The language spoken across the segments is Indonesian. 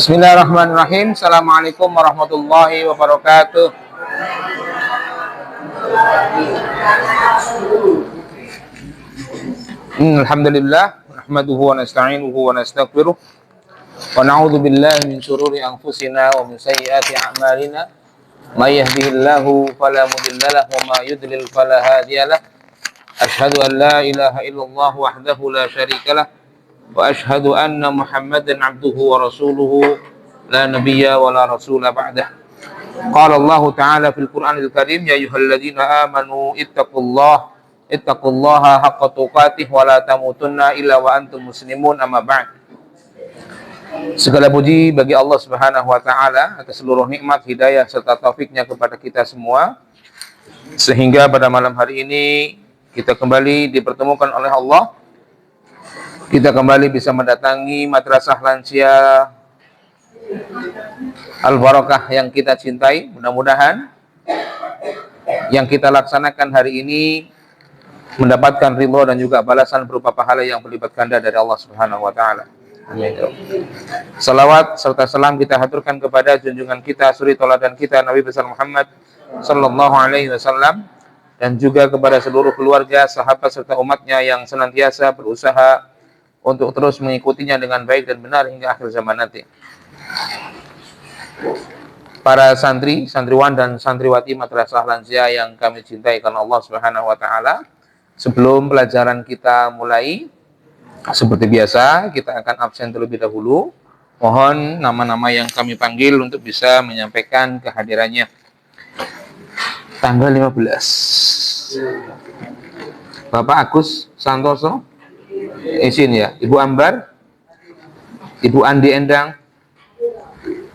Bismillahirrahmanirrahim. Assalamualaikum warahmatullahi wabarakatuh. Alhamdulillah, nahmaduhu wa nasta'inuhu wa nastaghfiruh wa na'udzu billahi min shururi anfusina wa min sayyiati a'malina. May yahdihillahu fala mudhillalah wa may yudlil fala hadiyalah. Asyhadu an la ilaha illallah wahdahu la syarikalah wa asyhadu anna Muhammadan abduhu wa rasuluhu la nabiyya wa la rasula ba'dah. Qala Allah Ta'ala fil Qur'anil Karim, ya ayyuhalladzina amanu ittaqullaha haqqa tuqatih wa la tamutunna illa wa antum muslimun, amma ba'd. Segala puji bagi Allah Subhanahu wa taala atas seluruh nikmat, hidayah serta taufiknya kepada kita semua, sehingga pada malam hari ini kita kembali dipertemukan oleh Allah. Kita kembali bisa mendatangi madrasah lansia Al-Barakah yang kita cintai. Mudah-mudahan yang kita laksanakan hari ini mendapatkan ridho dan juga balasan berupa pahala yang berlipat ganda dari Allah Subhanahu wa taala. Amin. Salawat serta salam kita haturkan kepada junjungan kita, suri tauladan kita, Nabi besar Muhammad sallallahu alaihi wasallam, dan juga kepada seluruh keluarga, sahabat serta umatnya yang senantiasa berusaha untuk terus mengikutinya dengan baik dan benar hingga akhir zaman nanti. Para santri, santriwan dan santriwati madrasah lansia yang kami cintai karena Allah Subhanahu wa taala, sebelum pelajaran kita mulai, seperti biasa kita akan absen terlebih dahulu. Mohon nama-nama yang kami panggil untuk bisa menyampaikan kehadirannya. Tanggal 15. Bapak Agus Santoso izin ya. Ibu Ambar, Ibu Andi Endang,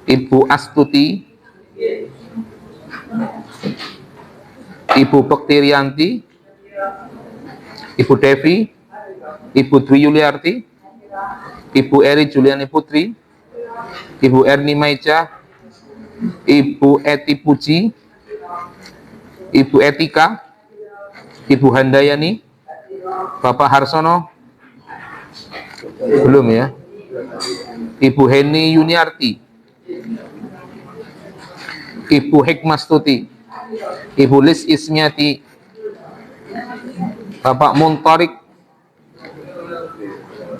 Ibu Astuti, Ibu Pektirianti, Ibu Devi, Ibu Dwi Yuliarti, Ibu Eri Juliani Putri, Ibu Erni Maica, Ibu Eti Puji, Ibu Etika, Ibu Handayani, Bapak Harsono, belum ya, Ibu Heni Yuniarti, Ibu Hikmastuti, Ibu Lis Ismiati, Bapak Muntarik,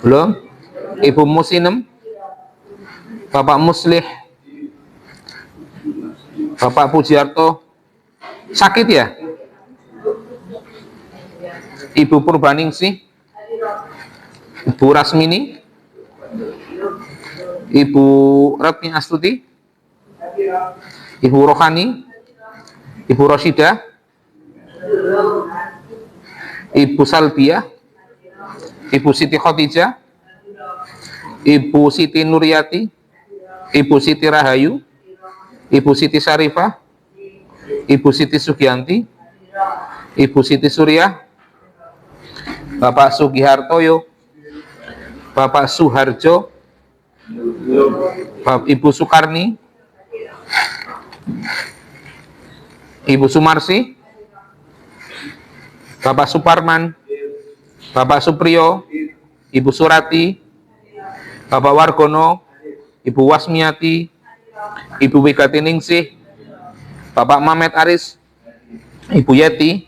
belum, Ibu Musinem, Bapak Muslih, Bapak Pujiarto, sakit ya, Ibu Purbaningsih, Ibu Rasmini, Ibu Ratni Astuti, Ibu Rohani, Ibu Rosida, Ibu Salbiah, Ibu Siti Khotijah, Ibu Siti Nuryati, Ibu Siti Rahayu, Ibu Siti Syarifah, Ibu Siti Sugianti, Ibu Siti Suryah, Bapak Sugihartoyo, Bapak Suharjo, Ibu Sukarni, Ibu Sumarsi, Bapak Suparman, Bapak Supriyo, Ibu Surati, Bapak Wargono, Ibu Wasmiati, Ibu Wigati Ningsih, Bapak Mamet Aris, Ibu Yeti,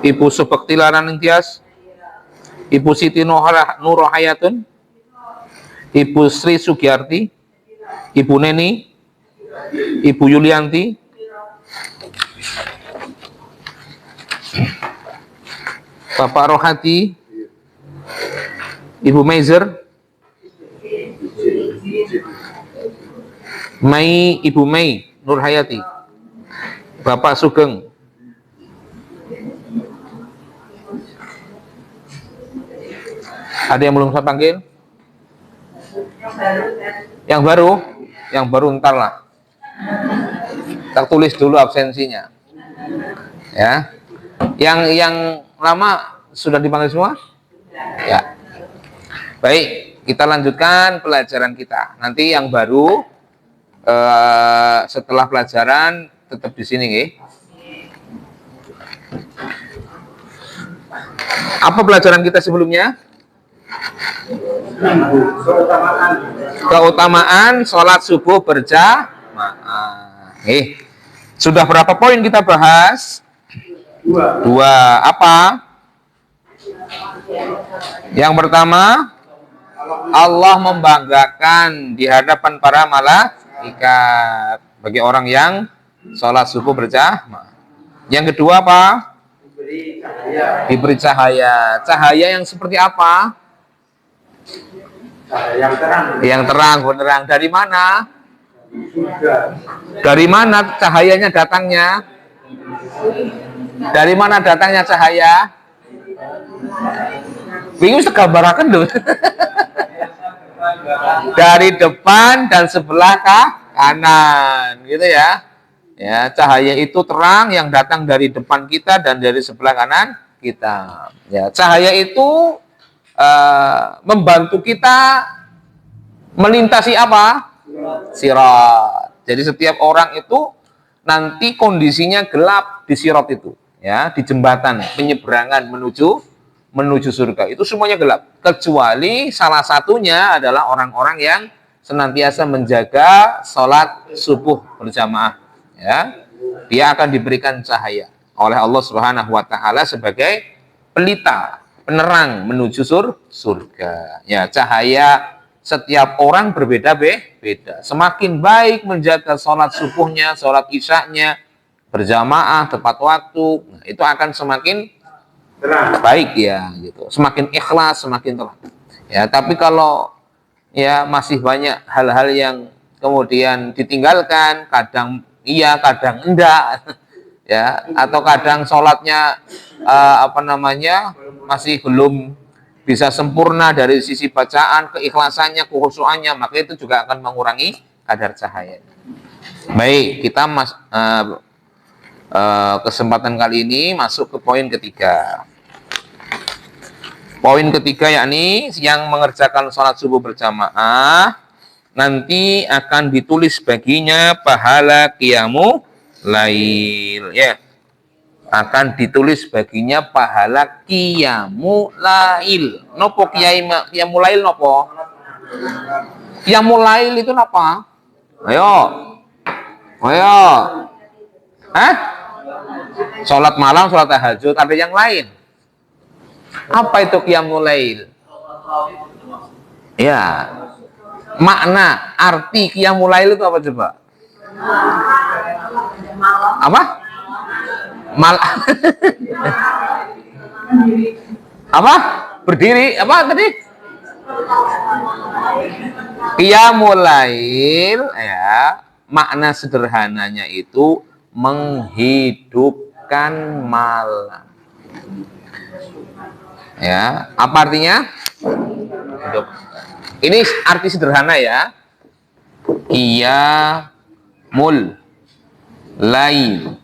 Ibu Subekti Laraning Tias, Ibu Siti Nurohayatun, Ibu Sri Sugiyarti, Ibu Neni, Ibu Yulianti, Bapak Rohati, Ibu Meizer, Ibu Mei Nurhayati, Bapak Sugeng, ada yang belum saya panggil? Yang baru ntar lah. Kita tulis dulu absensinya. Ya. Yang lama sudah dipanggil semua? Ya. Baik, kita lanjutkan pelajaran kita. Nanti yang baru setelah pelajaran tetap di sini, nggih. Apa pelajaran kita sebelumnya? Keutamaan sholat subuh berjamaah. Sudah berapa poin kita bahas? Dua. Apa? Yang pertama, Allah membanggakan di hadapan para malaikat bagi orang yang sholat subuh berjamaah. Yang kedua apa? Diberi cahaya. Cahaya yang seperti apa? Yang terang. Yang terang, benderang. Dari mana? Dari mana cahayanya datangnya? Dari mana datangnya cahaya? Bingung segambarakan loh. Dari depan dan sebelah kanan, gitu ya. Ya, cahaya itu terang yang datang dari depan kita dan dari sebelah kanan kita. Ya, cahaya itu membantu kita melintasi apa? Sirat. Jadi setiap orang itu nanti kondisinya gelap di sirat itu, ya, di jembatan penyeberangan menuju surga. Itu semuanya gelap, kecuali salah satunya adalah orang-orang yang senantiasa menjaga sholat subuh berjamaah. Ya, dia akan diberikan cahaya oleh Allah Subhanahu wa taala sebagai pelita, penerang menuju surga. Ya, cahaya setiap orang berbeda-beda. Semakin baik menjaga sholat subuhnya, sholat isyaknya berjamaah tepat waktu, nah, itu akan semakin baik ya, gitu. Semakin ikhlas, semakin terang. Ya, tapi kalau ya masih banyak hal-hal yang kemudian ditinggalkan, kadang iya, kadang enggak, ya, atau kadang sholatnya masih belum bisa sempurna dari sisi bacaan, keikhlasannya, kekhusyuannya, maka itu juga akan mengurangi kadar cahaya. Baik, kita kesempatan kali ini masuk ke poin ketiga. Poin ketiga yakni yang mengerjakan sholat subuh berjamaah nanti akan ditulis baginya pahala qiyamul lail, ya. Akan ditulis baginya pahala qiyamul lail. Nopo qiyamul lail nopo? Qiyamul lail itu apa? Ayo. Sholat malam, sholat tahajud, ada yang lain. Apa itu qiyamul lail? Ya. Makna, arti qiyamul lail itu apa coba? Apa? Apa? Berdiri? Apa tadi? Qiyamul lail, ya. Makna sederhananya itu menghidupkan malam. Ya, apa artinya? Hidup. Ini arti sederhana ya. Qiyamul lail,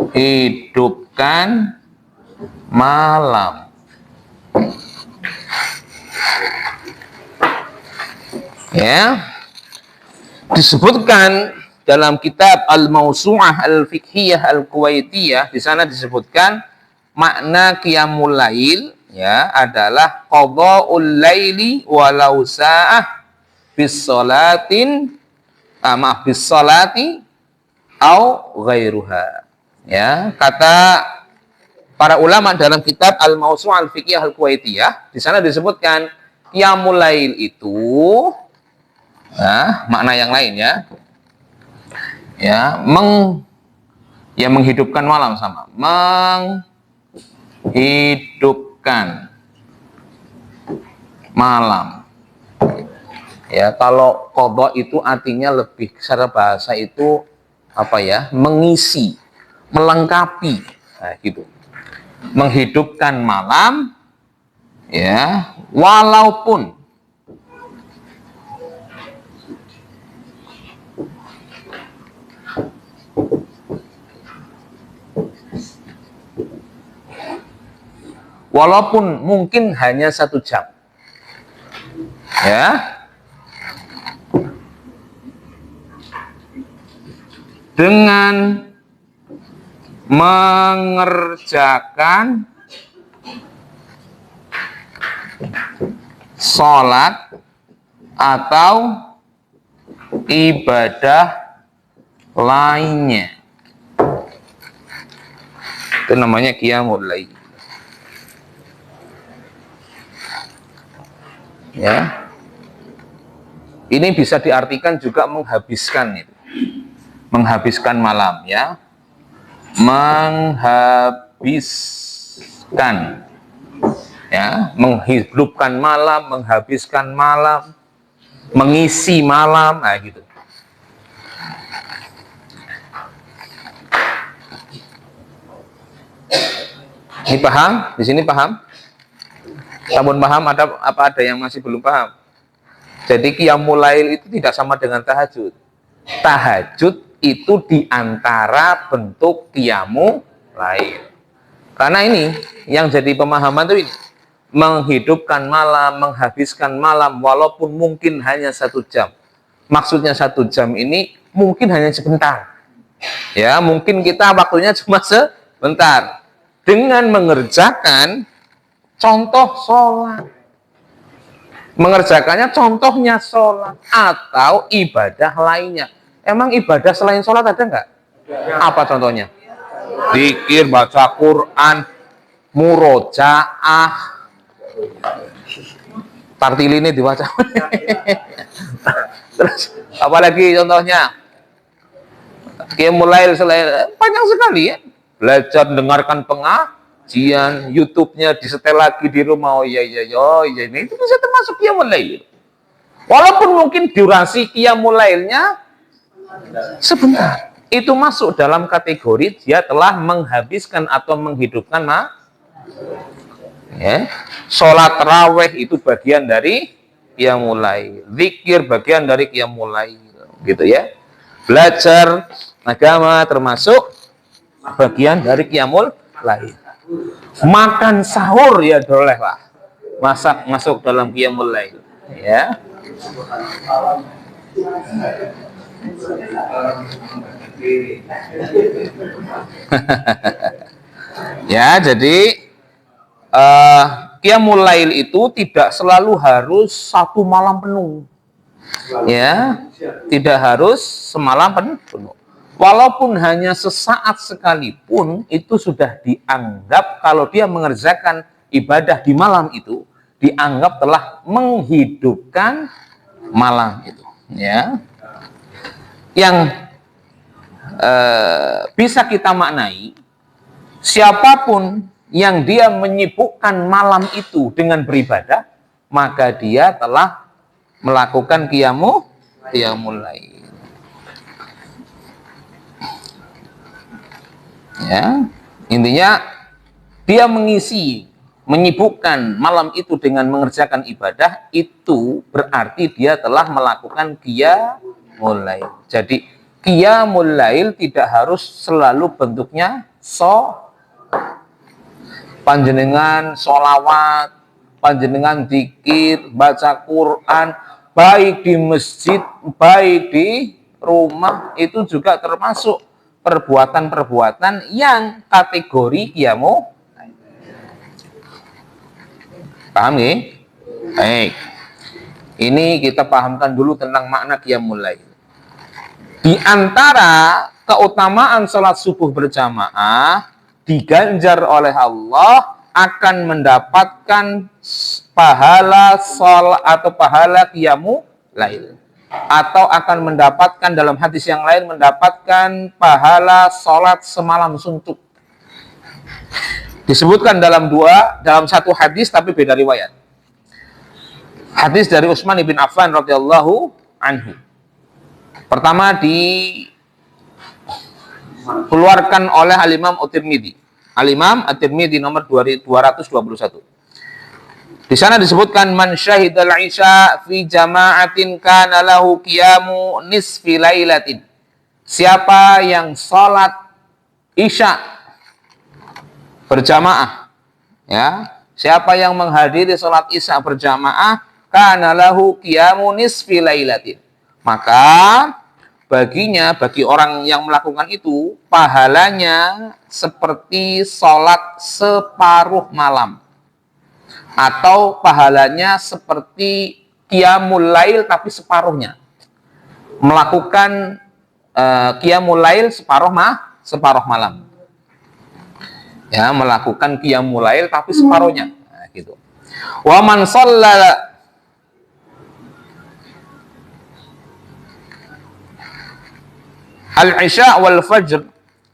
menghidupkan malam. Ya, disebutkan dalam kitab Al-Mawsu'ah Al-Fiqhiyah Al-Kuwaitiyah, di sana disebutkan makna qiyamul lail, ya, adalah qada'ul laili walau sa'ah bis salati au ghairuha. Ya, kata para ulama dalam kitab Al-Mawsu'ah Al-Fiqhiyah Al-Kuwaitiyah, di sana disebutkan qiyamul lail itu, nah, makna yang lain ya. Ya, menghidupkan malam sama. Menghidupkan malam. Ya, kalau qadha itu artinya lebih secara bahasa itu apa ya? Mengisi, melengkapi. Nah, gitu. Menghidupkan malam, ya, walaupun mungkin hanya 1 jam, ya, dengan mengerjakan sholat atau ibadah lainnya. Itu namanya qiyamul lail. Ya. Ini bisa diartikan juga menghabiskan itu. Menghabiskan malam ya. Menghabiskan. Ya, menghidupkan malam, menghabiskan malam, mengisi malam, nah gitu. Ini paham? Di sini paham? Sampun paham? Ada yang masih belum paham? Jadi qiyamul lail itu tidak sama dengan tahajud. Tahajud itu diantara bentuk qiyamul lail. Karena ini yang jadi pemahaman itu ini. Menghidupkan malam, menghabiskan malam, walaupun mungkin hanya 1 jam. Maksudnya 1 jam ini mungkin hanya sebentar. Ya, mungkin kita waktunya cuma sebentar. Dengan mengerjakan contoh sholat. Mengerjakannya contohnya sholat atau ibadah lainnya. Emang ibadah selain sholat ada nggak? Apa contohnya? Zikir, baca Quran, murojaah, tartil ini dibaca. Terus apalagi contohnya? Qiyamul lail selain panjang sekali ya. Belajar dengarkan pengajian, YouTube-nya disetel lagi di rumah. Oh iya ini itu bisa termasuk qiyamul lail. Walaupun mungkin durasi qiyamul lailnya sebentar. Itu masuk dalam kategori dia telah menghabiskan atau menghidupkan ya. Sholat tarawih itu bagian dari qiyamul lail. Zikir bagian dari qiyamul lail, gitu ya. Belajar agama termasuk bagian dari qiyamul lail. Makan sahur ya boleh lah. Masak masuk dalam qiyamul lail, ya. Ya, jadi qiyamul lail itu tidak selalu harus 1 malam penuh. Ya, tidak harus semalam penuh. Walaupun hanya sesaat sekalipun itu sudah dianggap kalau dia mengerjakan ibadah di malam itu dianggap telah menghidupkan malam itu, ya. Yang bisa kita maknai, siapapun yang dia menyibukkan malam itu dengan beribadah, maka dia telah melakukan qiyamul lail. Ya, intinya dia menyibukkan malam itu dengan mengerjakan ibadah, itu berarti dia telah melakukan qiyamul lail. Jadi qiyamul lail tidak harus selalu bentuknya panjenengan sholawat, panjenengan zikir, baca Quran, baik di masjid, baik di rumah, itu juga termasuk perbuatan-perbuatan yang kategori qiyamul. Paham ya? Baik. Ini kita pahamkan dulu tentang makna qiyamul lail. Di antara keutamaan salat subuh berjamaah diganjar oleh Allah akan mendapatkan pahala salat atau pahala qiyamul lail. Atau akan mendapatkan dalam hadis yang lain mendapatkan pahala sholat semalam suntuk. Disebutkan dalam satu hadis tapi beda riwayat. Hadis dari Utsman bin Affan radhiyallahu anhu. Pertama dikeluarkan oleh Al-Imam At-Tirmidzi. Al-Imam At-Tirmidzi nomor 221. Di sana disebutkan man syahidal isya fi jama'atin kana lahu qiyamu nisfi lailatin. Siapa yang salat isya berjamaah, ya. Siapa yang menghadiri salat isya berjamaah kana lahu qiyamu nisfi lailatin. Maka bagi orang yang melakukan itu pahalanya seperti salat separuh malam. atau pahalanya seperti qiyamul lail tapi separuhnya. Melakukan qiyamul lail separuh malam. Ya, melakukan qiyamul lail tapi separuhnya. Nah, gitu. Wa man shalla al-isya wal fajr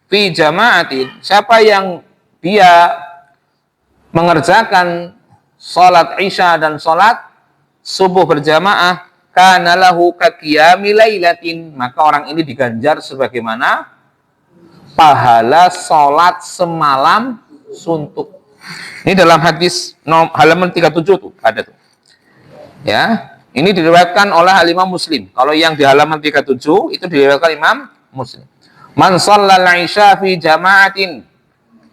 fi jama'atin, siapa yang dia mengerjakan salat isya dan salat subuh berjamaah, kana lahu ka qiyami lailatin, maka orang ini diganjar sebagaimana pahala salat semalam suntuk. Ini dalam hadis halaman 37 tuh ada tuh. Ya, ini diriwayatkan oleh Imam Muslim. Kalau yang di halaman 37 itu diriwayatkan Imam Muslim. Man shallal isya fi jama'atin,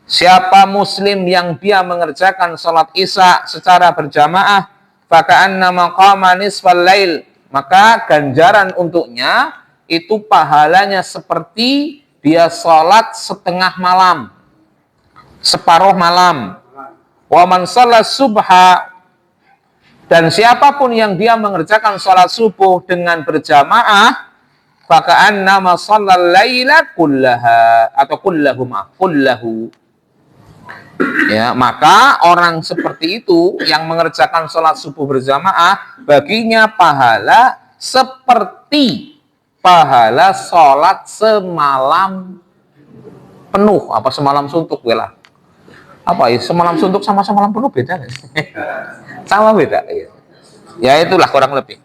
siapa muslim yang dia mengerjakan salat isya secara berjamaah, faka'anna maqama nisfal lail, maka ganjaran untuknya itu pahalanya seperti dia salat setengah malam, separuh malam. Wa man shalla subha, dan siapapun yang dia mengerjakan salat subuh dengan berjamaah, faka'anna ma shallal laila kullaha atau kullahu. Ya, maka orang seperti itu yang mengerjakan sholat subuh berjamaah, baginya pahala seperti pahala sholat semalam penuh. Apa semalam suntuk? Lah. Apa ya? Semalam suntuk sama semalam penuh beda nggak? Sama beda. Ya itulah kurang lebih.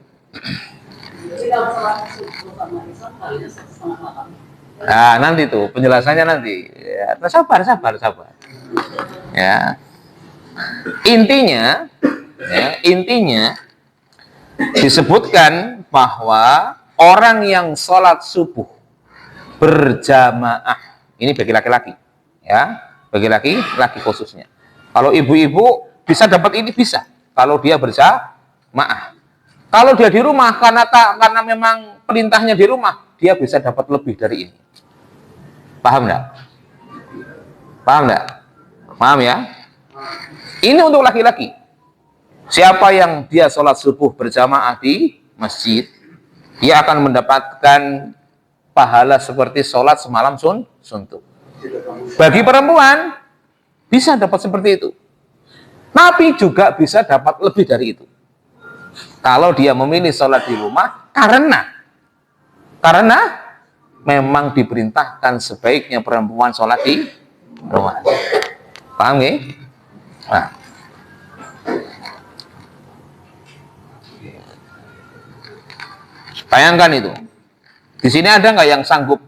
Nah, nanti tuh penjelasannya nanti. Ya, sabar. Ya. Intinya disebutkan bahwa orang yang sholat subuh berjamaah, ini bagi laki-laki, ya, bagi laki-laki khususnya. Kalau ibu-ibu bisa dapat ini bisa, kalau dia berjamaah. Kalau dia di rumah karena memang perintahnya di rumah, dia bisa dapat lebih dari ini. Paham enggak? Paham ya? Ini untuk laki-laki. Siapa yang dia sholat subuh berjamaah di masjid, dia akan mendapatkan pahala seperti sholat semalam suntuk. Bagi perempuan, bisa dapat seperti itu. Tapi juga bisa dapat lebih dari itu. Kalau dia memilih sholat di rumah, karena memang diperintahkan sebaiknya perempuan sholat di rumah. Paham ya? Nah. Bayangkan itu. Di sini ada nggak yang sanggup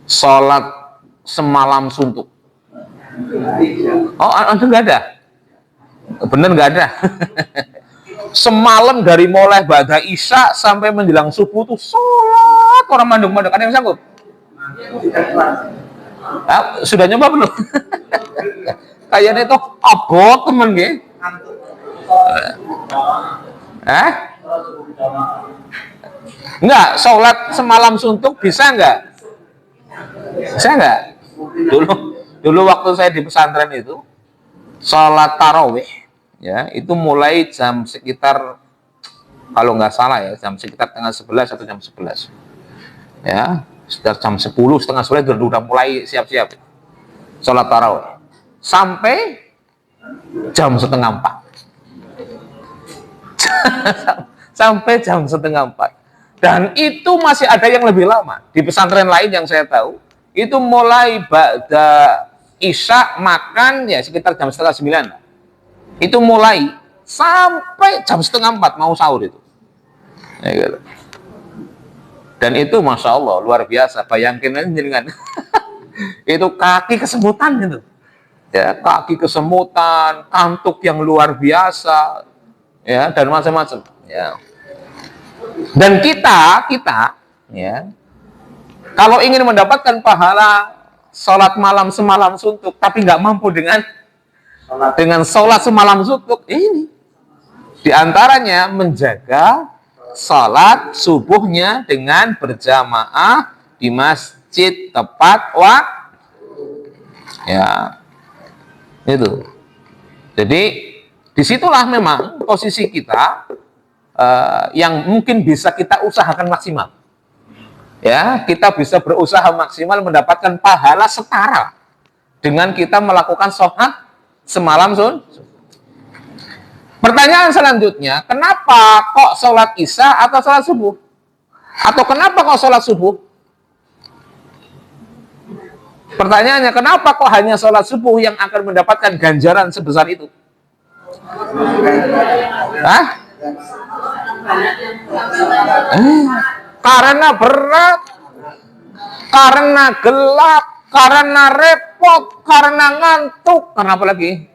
sholat semalam suntuk? Oh, ada nggak ada? Bener nggak ada? Semalam dari mulai ba'da isya sampai menjelang subuh tuh sholat orang manduk-manduk. Ada yang sanggup? Sudah nyoba belum? Kayaknya itu abot temen ya. Enggak, sholat semalam suntuk bisa enggak? Bisa enggak? Dulu waktu saya di pesantren itu sholat tarawih, ya itu mulai jam sekitar, kalau nggak salah ya, jam sekitar tengah 11 atau jam 11, ya sekitar jam 10, setengah 11 udah mulai siap-siap sholat tarawih sampai jam setengah 4. Sampai jam setengah 4. Dan itu masih ada yang lebih lama. Di pesantren lain yang saya tahu, itu mulai ba'da isya makan ya sekitar jam setengah 9. Itu mulai sampai jam setengah 4 mau sahur itu. Ya, gitu. Dan itu Masya Allah luar biasa. Bayangin aja dengan itu kaki kesemutan gitu. Ya, kaki kesemutan, kantuk yang luar biasa, ya, dan macam-macam, ya. Dan kita, ya, kalau ingin mendapatkan pahala sholat malam semalam suntuk, tapi nggak mampu dengan sholat semalam suntuk, ini diantaranya menjaga sholat subuhnya dengan berjamaah di masjid tepat waktu, ya. Itu. Jadi disitulah memang posisi kita yang mungkin bisa kita usahakan maksimal. Ya, kita bisa berusaha maksimal mendapatkan pahala setara dengan kita melakukan sholat semalam Pertanyaan selanjutnya, kenapa kok sholat isya atau sholat subuh? Atau kenapa kok sholat subuh? Pertanyaannya, kenapa kok hanya sholat subuh yang akan mendapatkan ganjaran sebesar itu? Hah? Karena berat, karena gelap, karena repot, karena ngantuk, karena apa lagi?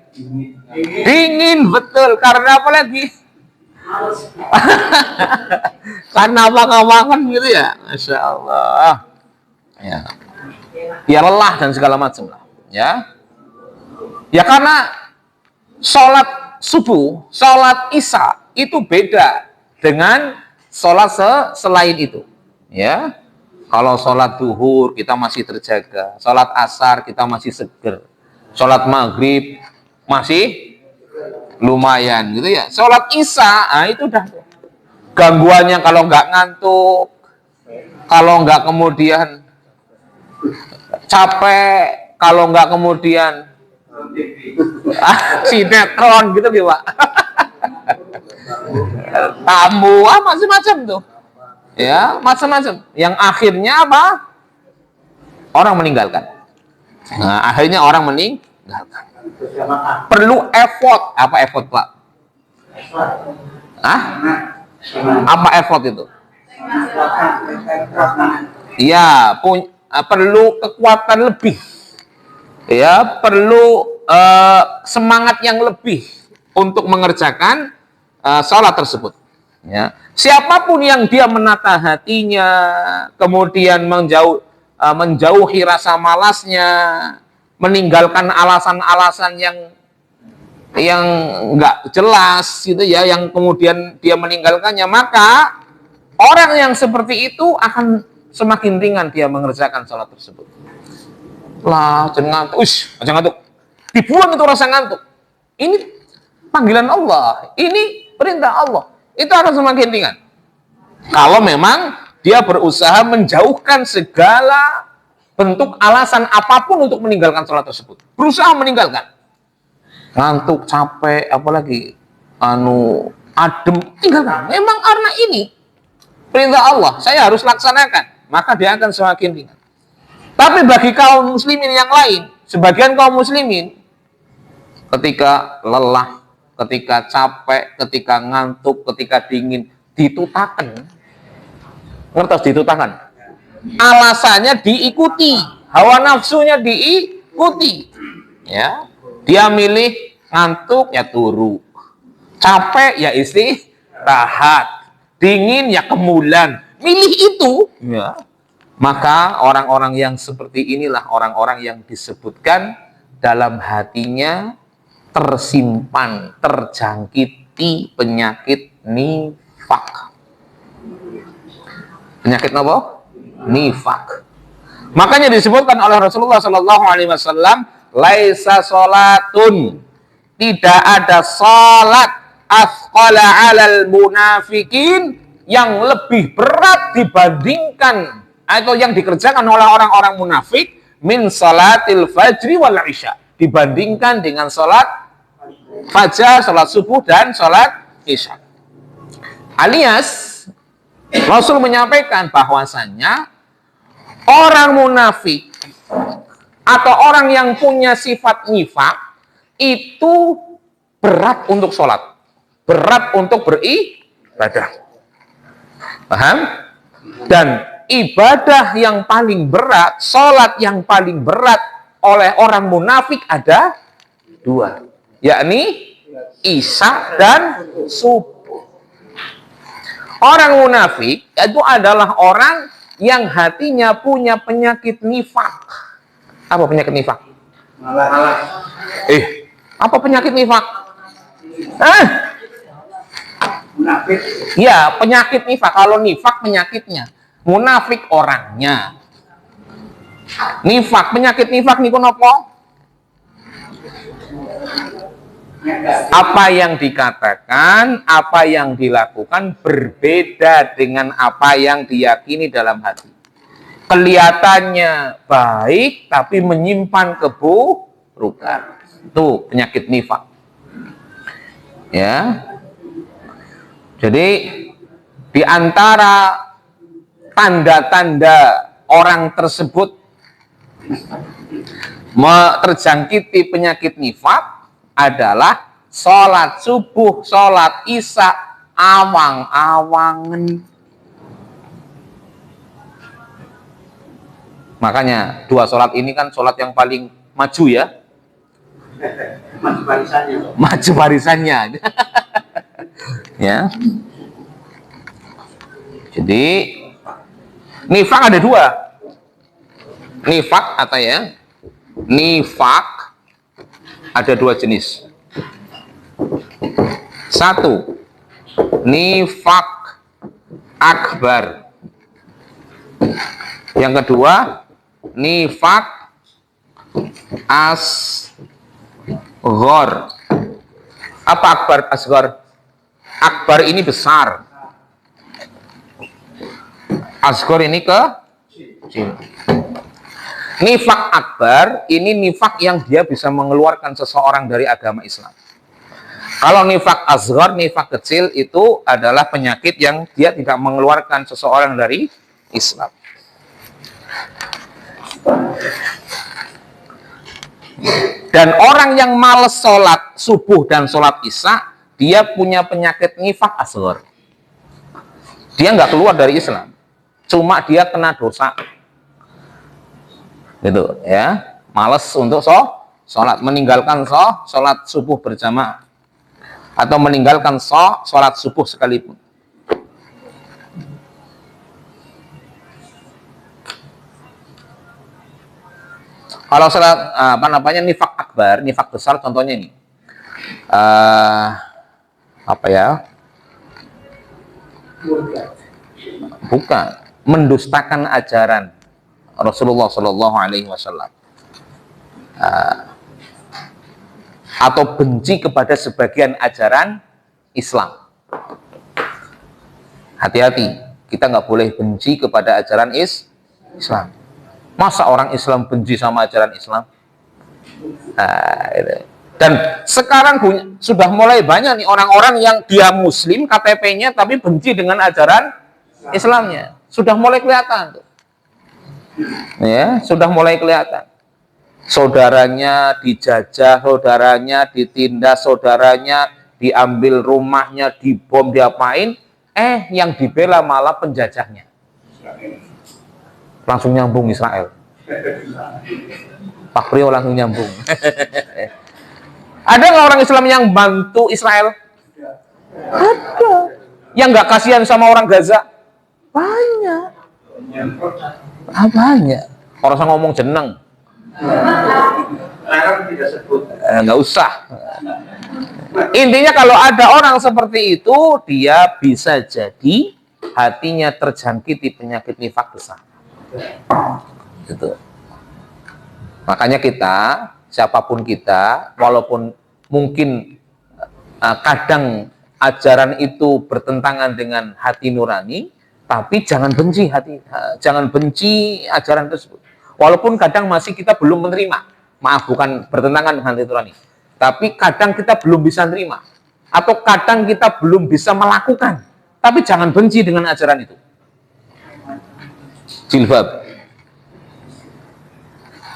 Dingin, betul. Karena apa lagi? Karena makan gitu ya, Masya Allah. Ya lelah dan segala macam lah. Ya karena sholat subuh, sholat isya itu beda dengan sholat selain itu. Ya, kalau sholat duhur kita masih terjaga, sholat asar kita masih seger, sholat maghrib masih lumayan gitu ya. Sholat isya, itu udah gangguannya kalau nggak ngantuk, kalau nggak kemudian capek, kalau nggak kemudian sinetron gitu Pak. Tamu, macam-macam tuh. Ya, macam-macam. Yang akhirnya apa? Orang meninggalkan. Nah, akhirnya orang meninggalkan. Perlu effort. Apa effort, Pak? Apa effort itu? Ya, perlu kekuatan lebih. Ya, perlu semangat yang lebih untuk mengerjakan sholat tersebut. Ya. Siapapun yang dia menata hatinya, kemudian menjauhi rasa malasnya, meninggalkan alasan-alasan yang nggak jelas gitu ya, yang kemudian dia meninggalkannya, maka orang yang seperti itu akan semakin ringan dia mengerjakan sholat tersebut. Lah, jangan ngantuk, jangan ngantuk. Dibuang itu rasa ngantuk. Ini panggilan Allah, ini perintah Allah. Itu akan semakin ringan. Kalau memang dia berusaha menjauhkan segala bentuk alasan apapun untuk meninggalkan sholat tersebut. Berusaha meninggalkan. Ngantuk, capek, apalagi adem, tinggalkan. Memang karena ini perintah Allah, saya harus laksanakan. Maka dia akan semakin ringan. Tapi bagi kaum muslimin yang lain, sebagian kaum muslimin ketika lelah, ketika capek, ketika ngantuk, ketika dingin, ditutakan. Ngertos ditutakan? Alasannya diikuti, hawa nafsunya diikuti. Ya, dia milih ngantuk ya turu, capek ya istirahat, dingin ya kemulan. Milih itu, ya. Maka orang-orang yang seperti inilah orang-orang yang disebutkan dalam hatinya tersimpan, terjangkiti penyakit nifak. Penyakit apa? Nifak. Makanya disebutkan oleh Rasulullah Shallallahu Alaihi Wasallam, laisa sholatun, tidak ada sholat asqala alal munafikin yang lebih berat dibandingkan atau yang dikerjakan oleh orang-orang munafik min salatil fajri wal isya, dibandingkan dengan sholat fajar, sholat subuh, dan sholat isya. Alias Rasul menyampaikan bahwasannya orang munafik atau orang yang punya sifat nifak itu berat untuk sholat, berat untuk beribadah. Paham? Dan ibadah yang paling berat, sholat yang paling berat oleh orang munafik ada dua, yakni isya dan subuh. Orang munafik itu adalah orang yang hatinya punya penyakit nifak. Apa penyakit nifak? Apa penyakit nifak? Munafik. Ya, penyakit nifak. Kalau nifak penyakitnya, munafik orangnya. Nifak, penyakit nifak niku napa? Apa yang dikatakan, apa yang dilakukan berbeda dengan apa yang diyakini dalam hati. Kelihatannya baik, tapi menyimpan keburukan. Itu penyakit nifak. Ya. Jadi di antara tanda-tanda orang tersebut terjangkiti penyakit nifak adalah sholat subuh, sholat isya, awang-awangan. Makanya dua sholat ini kan sholat yang paling maju ya. Maju barisannya. Maju barisannya. Ya. Jadi nifak ada dua. Nifak atau ya. Nifak ada dua jenis. Satu, nifak akbar. Yang kedua, nifak asghar. Apa akbar asghar? Akbar ini besar. Asghar ini kecil. Nifak akbar ini nifak yang dia bisa mengeluarkan seseorang dari agama Islam. Kalau nifak asghar, nifak kecil itu adalah penyakit yang dia tidak mengeluarkan seseorang dari Islam. Dan orang yang males sholat subuh dan sholat isya, dia punya penyakit nifak asghar. Dia nggak keluar dari Islam, cuma dia kena dosa. Gitu ya, males untuk sholat, meninggalkan sholat subuh berjamaah atau meninggalkan sholat subuh sekalipun. Kalau sholat nifak akbar, nifak besar, contohnya ini bukan mendustakan ajaran Rasulullah Shallallahu Alaihi Wasallam, atau benci kepada sebagian ajaran Islam. Hati-hati, kita nggak boleh benci kepada ajaran Islam. Masa orang Islam benci sama ajaran Islam? Dan sekarang sudah mulai banyak nih orang-orang yang dia Muslim KTP-nya tapi benci dengan ajaran Islamnya. Sudah mulai kelihatan tuh. Ya, sudah mulai kelihatan. Saudaranya dijajah, saudaranya ditindas, saudaranya diambil rumahnya, dibom, diapain? Yang dibela malah penjajahnya. Langsung nyambung Israel. Pak Priyo langsung nyambung. Ada nggak orang Islam yang bantu Israel? Ada. Yang nggak kasihan sama orang Gaza? Banyak. Banyak. Orang saya ngomong jeneng. Nggak usah. Intinya kalau ada orang seperti itu, dia bisa jadi hatinya terjangkiti penyakit nifak besar. Gitu. Makanya kita, siapapun kita, walaupun mungkin kadang ajaran itu bertentangan dengan hati nurani, tapi jangan benci jangan benci ajaran tersebut. Walaupun kadang masih kita belum menerima, maaf bukan bertentangan dengan hati nurani, tapi kadang kita belum bisa menerima, atau kadang kita belum bisa melakukan, tapi jangan benci dengan ajaran itu. Jilbab.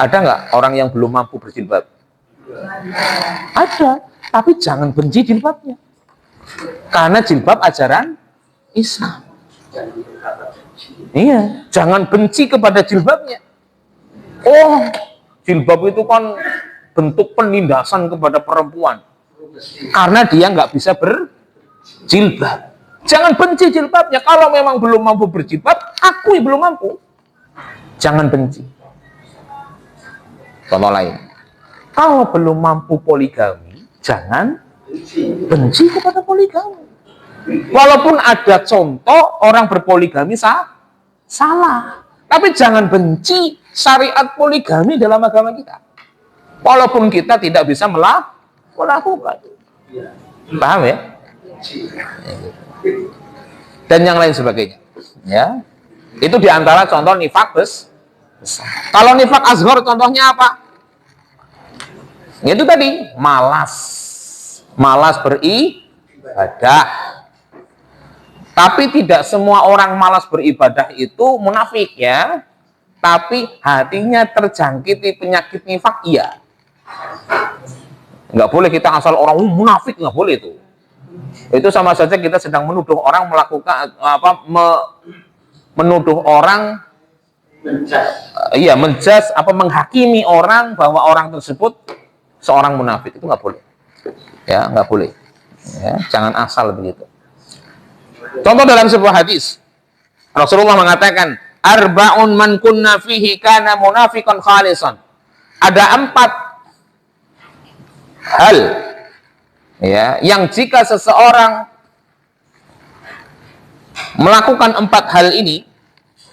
Ada nggak orang yang belum mampu berjilbab? Ada, tapi jangan benci jilbabnya. Karena jilbab ajaran Islam. Iya, jangan benci kepada jilbabnya. Oh, jilbab itu kan bentuk penindasan kepada perempuan. Karena dia nggak bisa berjilbab. Jangan benci jilbabnya. Kalau memang belum mampu berjilbab, akui belum mampu. Jangan benci. Contoh lain. Kalau belum mampu poligami, jangan benci kepada poligami. Walaupun ada contoh orang berpoligami salah. Tapi jangan benci syariat poligami dalam agama kita. Walaupun kita tidak bisa melakukan. Paham ya? Dan yang lain sebagainya. Ya. Itu diantara contoh nifak besar. Kalau nifak asghar contohnya apa? Itu tadi, malas beribadah. Tapi tidak semua orang malas beribadah itu munafik ya. Tapi hatinya terjangkiti penyakit nifak, iya. Nggak boleh kita asal orang munafik, nggak boleh itu. Itu sama saja kita sedang menuduh orang melakukan menuduh orang menjudge menghakimi orang bahwa orang tersebut seorang munafik. Itu nggak boleh. Ya, nggak boleh. Ya, jangan asal begitu. Contoh dalam sebuah hadis, Rasulullah mengatakan, arba'un man kunna fihi kana munafiqan khalisan. Ada 4 hal ya, yang jika seseorang melakukan 4 hal ini,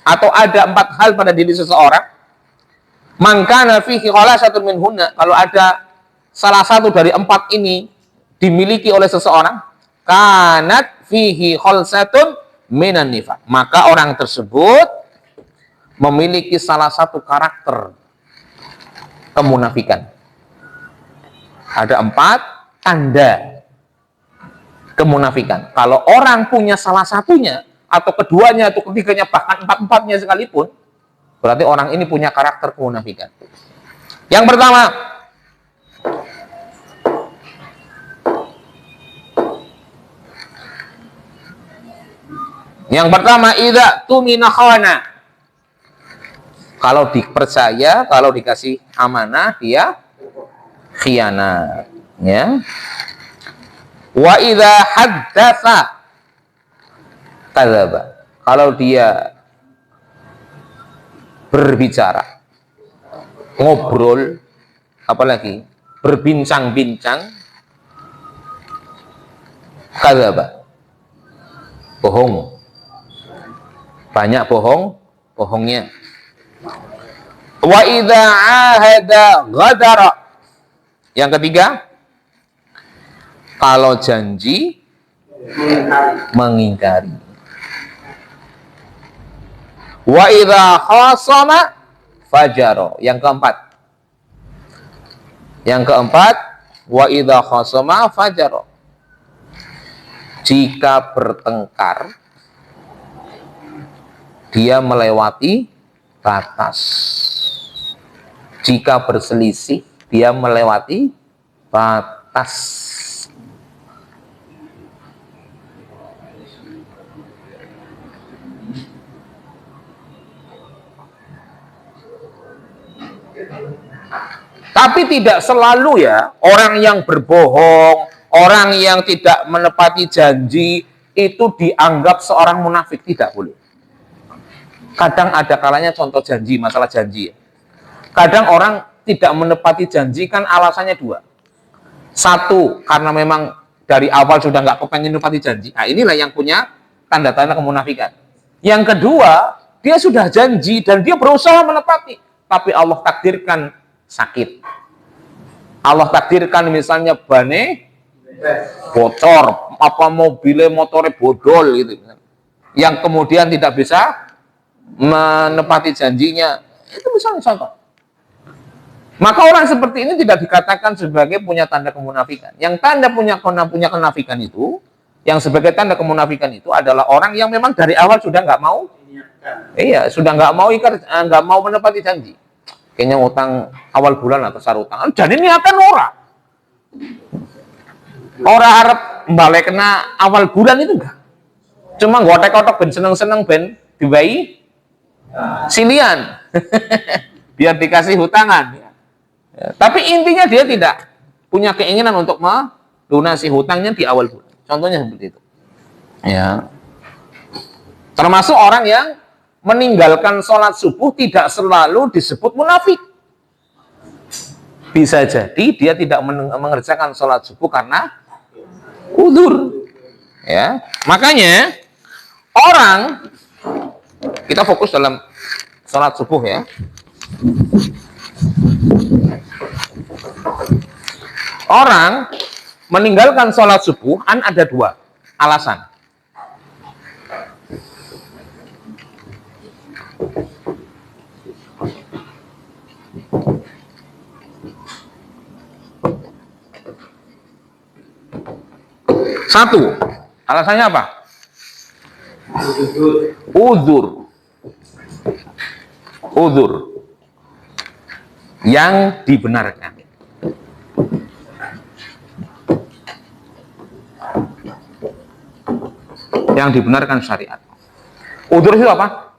atau ada 4 hal pada diri seseorang, mangkana fihi khalasatun minhunna, kalau ada salah satu dari 4 ini dimiliki oleh seseorang, kanat fihi khalsatun minan nifaq, maka orang tersebut memiliki salah satu karakter kemunafikan. Ada 4 tanda kemunafikan. Kalau orang punya salah satunya, atau keduanya, atau ketiganya, bahkan 4-empatnya sekalipun, berarti orang ini punya karakter kemunafikan. Yang pertama, idza tumina khana. Kalau dipercaya, kalau dikasih amanah, dia khianat, ya. Wa idza haddatsa kadzaba. Kalau dia berbicara, ngobrol, apalagi berbincang-bincang, kadzaba. Bohong. Banyak bohongnya. Wa idza ahada ghadara. Yang ketiga, kalau janji mengingkari. Wa idza khasama fajara. Yang keempat, wa idza khasama fajara. Jika bertengkar, dia melewati batas. Jika berselisih, dia melewati batas. Tapi tidak selalu ya, orang yang berbohong, orang yang tidak menepati janji, itu dianggap seorang munafik. Tidak boleh. Kadang ada kalanya contoh janji, masalah janji. Kadang orang tidak menepati janji kan alasannya 2. 1, karena memang dari awal sudah nggak kepengen menepati janji. Nah, inilah yang punya tanda-tanda kemunafikan. Yang kedua, dia sudah janji dan dia berusaha menepati, tapi Allah takdirkan sakit. Allah takdirkan misalnya bane bocor, mobilnya motornya bodol gitu. Yang kemudian tidak bisa menepati janjinya. Itu misalnya contoh. Maka orang seperti ini tidak dikatakan sebagai punya tanda kemunafikan. Yang tanda punya kemunafikan itu, yang sebagai tanda kemunafikan itu adalah orang yang memang dari awal sudah nggak mau, sudah nggak mau menepati janji. Kayaknya utang awal bulan atau sarutang. Dan ini akan orang Arab balik kena awal bulan itu enggak. Cuma gotek-gotek ben seneng-seneng ben dibayi silian. Biar dikasih hutangan. Ya, tapi intinya dia tidak punya keinginan untuk melunasi hutangnya di awal bulan. Contohnya seperti itu. Ya. Termasuk orang yang meninggalkan sholat subuh tidak selalu disebut munafik. Bisa jadi dia tidak mengerjakan sholat subuh karena udzur. Ya. Makanya orang, kita fokus dalam sholat subuh ya. Orang meninggalkan sholat subuh ada dua alasan. Satu, alasannya apa? Udzur. Udzur yang dibenarkan. Yang dibenarkan syariat. Udzur itu apa?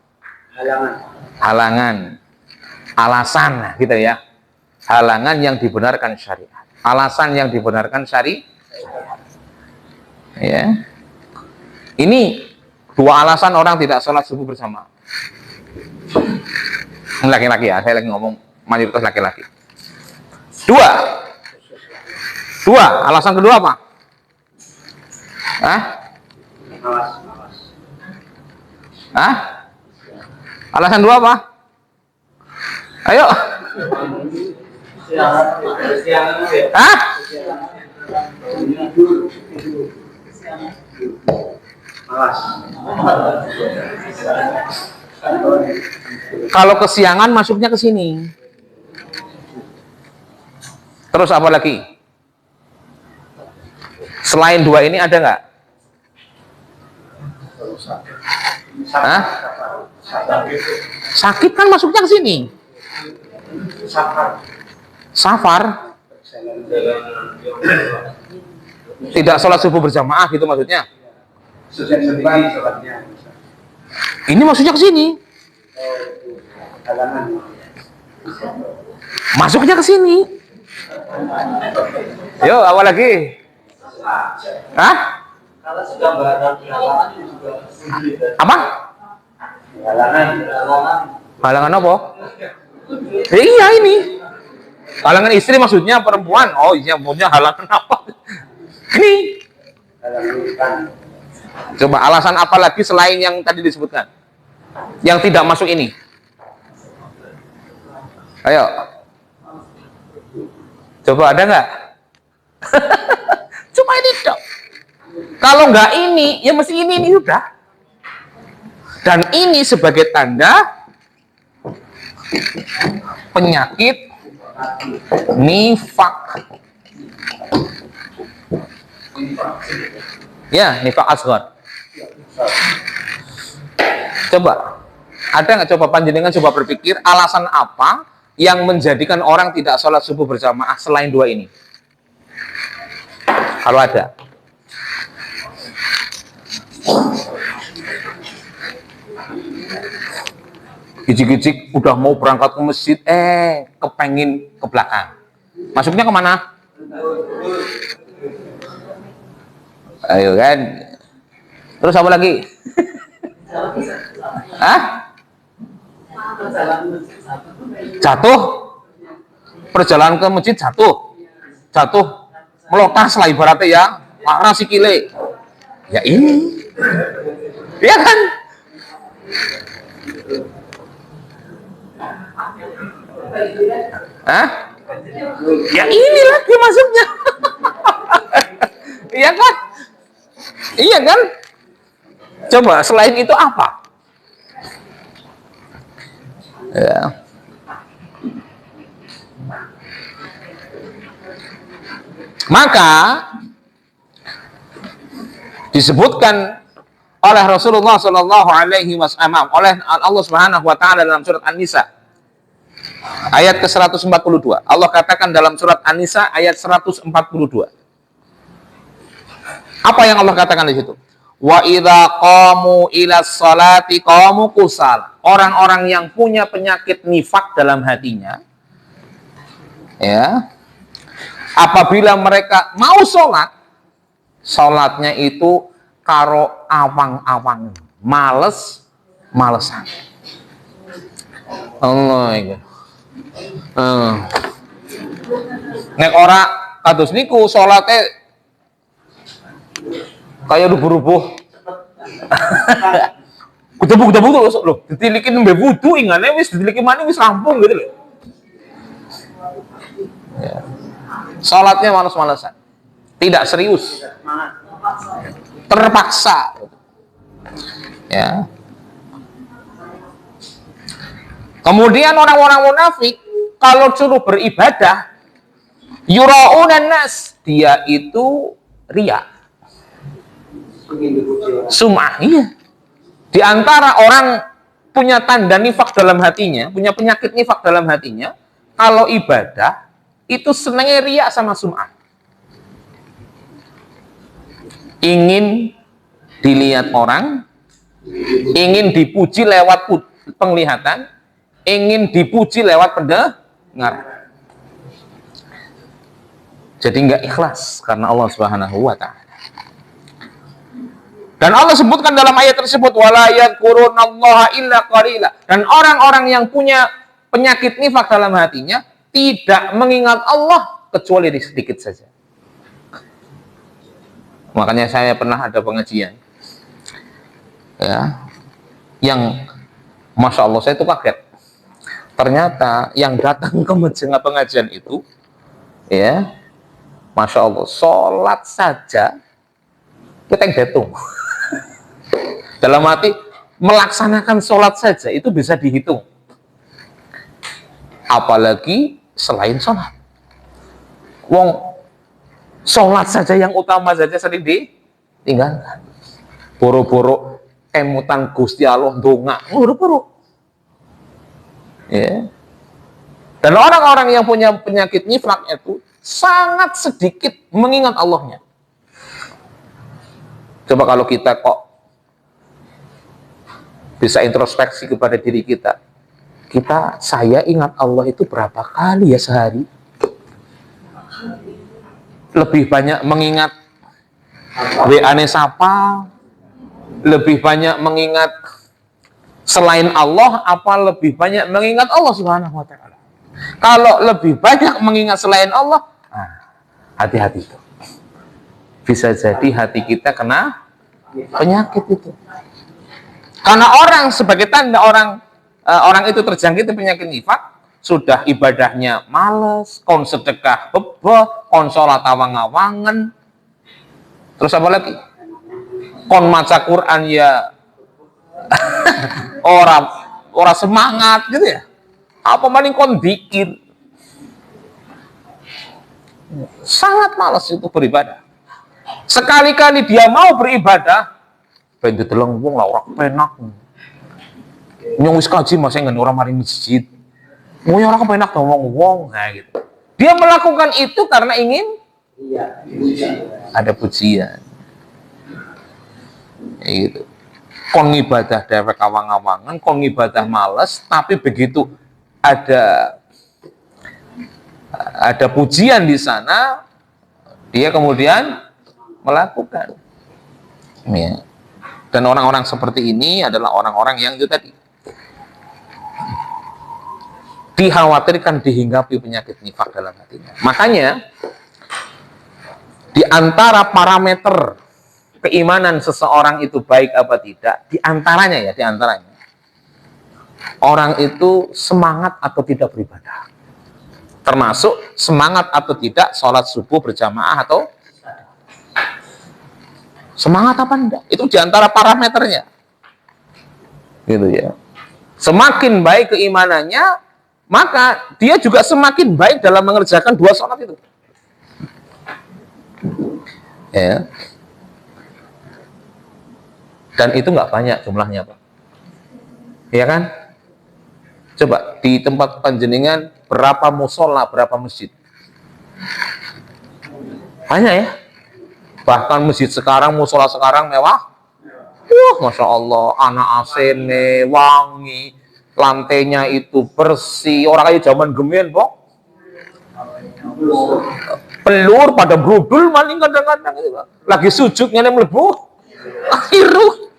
Halangan. Halangan. Alasan gitu ya. Halangan yang dibenarkan syariat. Alasan yang dibenarkan syariat. Ya. Ini dua alasan orang tidak sholat subuh bersama. Laki-laki ya, saya lagi ngomong mayoritas laki-laki. Dua, alasan kedua apa? Hah? Hah? Alasan dua apa? Ayo. Hah? Kalau kesiangan masuknya ke sini. Terus apa lagi? Selain dua ini ada nggak? Hah? Sakit kan masuknya ke sini. Safar. Tidak sholat subuh berjamaah gitu maksudnya. Ini maksudnya ke sini. Masuknya ke sini. Yo, apa lagi? Hah? Apa? Halangan apa? Iya ini. Halangan istri maksudnya perempuan. Oh iya, maksudnya halangan apa? Ini. Coba alasan apa lagi selain yang tadi disebutkan? Yang tidak masuk ini. Ayo. Coba ada nggak? Cuma ini dong. Kalau nggak ini, ya mesti ini sudah. Dan ini sebagai tanda penyakit nifak. Ya, nifak asghar. Coba, ada nggak coba panjenengan coba berpikir alasan apa yang menjadikan orang tidak sholat subuh berjamaah selain dua ini? Kalau ada. Gijik-gijik udah mau berangkat ke masjid, kepengin ke belakang. Masuknya kemana? Ayo kan. Terus apa lagi? Hah? Jatuh. Perjalanan ke masjid jatuh. Melotas lah ibaratnya ya. Parah sikile. Ya ini. Iya kan? Hah? Ya ini lagi masuknya. Iya kan? Iya kan? Coba selain itu apa? Ya. Maka disebutkan oleh Rasulullah Shallallahu Alaihi Wasallam oleh Allah Subhanahu Wa Taala dalam surat An-Nisa ayat ke-142. Allah katakan dalam surat An-Nisa ayat 142. Apa yang Allah katakan di situ? Wa idza qamu ila sholati qamu kusal. Orang-orang yang punya penyakit nifak dalam hatinya, ya, apabila mereka mau sholat, sholatnya itu karo awang-awang, malesan. Allah itu. Nek ora kados niku salate kaya rubuh-rubuh. Kutebu-kutebu tuh lho, ditilikin mbek wudu ingane wis ditiliki maneh wis rampung gitu lho. Ya. Salatnya males-malesan. tidak serius, terpaksa. Ya. Kemudian orang-orang munafik kalau suruh beribadah, yura'unan nas, dia itu riya. Sum'ah, iya. Di antara orang punya tanda nifak dalam hatinya, punya penyakit nifak dalam hatinya, kalau ibadah itu senangnya riya sama sum'ah. Ingin dilihat orang, ingin dipuji lewat penglihatan, ingin dipuji lewat pendengar. Jadi nggak ikhlas karena Allah Subhanahu wa Ta'ala. Dan Allah sebutkan dalam ayat tersebut, wala yadhkurunallaha illa qalila. Dan orang-orang yang punya penyakit nifak dalam hatinya tidak mengingat Allah kecuali sedikit saja. Makanya saya pernah ada pengajian, ya, yang Masya Allah saya itu kaget. Ternyata yang datang ke pengajian itu, ya, Masya Allah, sholat saja kita yang hitung. Dalam arti melaksanakan sholat saja itu bisa dihitung, apalagi selain sholat. Wong sholat saja yang utama saja sering ditinggalkan. Boro-boro emutan Gusti Allah ndonga, boro-boro. Ya. Dan orang-orang yang punya penyakit nifak itu sangat sedikit mengingat Allahnya. Coba kalau kita kok bisa introspeksi kepada diri kita, saya ingat Allah itu berapa kali ya sehari? Lebih banyak mengingat WA-ne siapa? Lebih banyak mengingat selain Allah, apa lebih banyak mengingat Allah Subhanahu wa Ta'ala? Kalau lebih banyak mengingat selain Allah, hati-hati itu. Bisa jadi hati kita kena penyakit itu. Karena orang sebagai tanda orang itu terjangkit penyakit nifak, sudah ibadahnya males, kon sedekah bebeh, kon sholat awang-awangan, terus apa lagi? Kon maca Quran ya orang semangat gitu ya. Apa maning kon dzikir. Sangat malas itu beribadah. Sekali-kali dia mau beribadah, ben dideleng wong lah ora penak. Nyong wis kaji masih ngen ora mari masjid. Mau ora kepenak ngomong-ngomong, nah gitu. Dia melakukan itu karena ingin ada pujian. Ya gitu. Kon ibadah dewek awang-awangan, kon ibadah males, tapi begitu ada pujian di sana, dia kemudian melakukan. Ya. Dan orang-orang seperti ini adalah orang-orang yang itu tadi dikhawatirkan dihinggapi penyakit nifak dalam hatinya. Makanya di antara parameter keimanan seseorang itu baik apa tidak, di antaranya orang itu semangat atau tidak beribadah. Termasuk semangat atau tidak sholat subuh berjamaah atau semangat apa enggak. Itu di antara parameternya. Gitu ya. Semakin baik keimanannya, maka dia juga semakin baik dalam mengerjakan dua sholat itu. Ya. Dan itu nggak banyak jumlahnya, Pak. Iya kan? Coba di tempat panjenengan berapa musola, berapa masjid? Banyak ya? Bahkan masjid sekarang, musola sekarang mewah. Masya Allah, anak AC-ne wangi, lantainya itu bersih. Orang kayak zaman gemien, Pok. Pelur pada brudul maling kadang-kadang gitu. Lagi sujud ngene mlebu. Akhiru.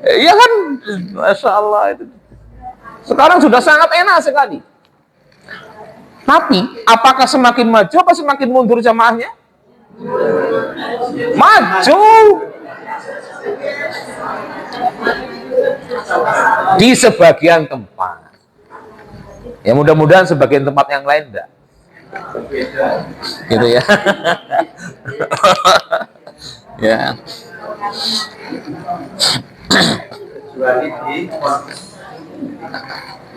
Iya kan? Masya Allah itu. Sekarang sudah sangat enak sekali. Tapi apakah semakin maju apa semakin mundur jamaahnya? Maju. Di sebagian tempat. Ya mudah-mudahan sebagian tempat yang lain enggak. Gitu ya. Ya.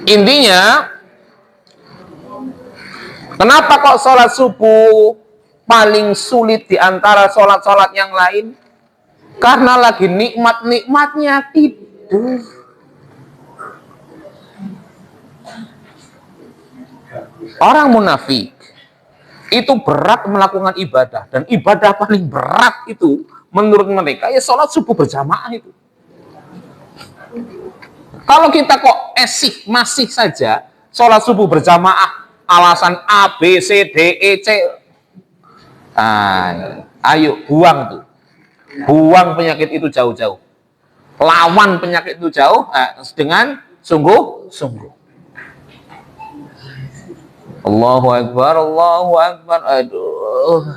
Intinya, kenapa kok sholat subuh paling sulit di antara sholat-sholat yang lain? Karena lagi nikmat-nikmatnya tidur. Orang munafik itu berat melakukan ibadah, dan ibadah paling berat itu menurut mereka ya sholat subuh berjamaah itu. Kalau kita kok masih saja sholat subuh berjamaah, alasan A, B, C, D, E, C, ayo buang tuh, buang penyakit itu jauh-jauh, lawan penyakit itu jauh dengan sungguh-sungguh. Allahu Akbar, Allahu Akbar. Aduh,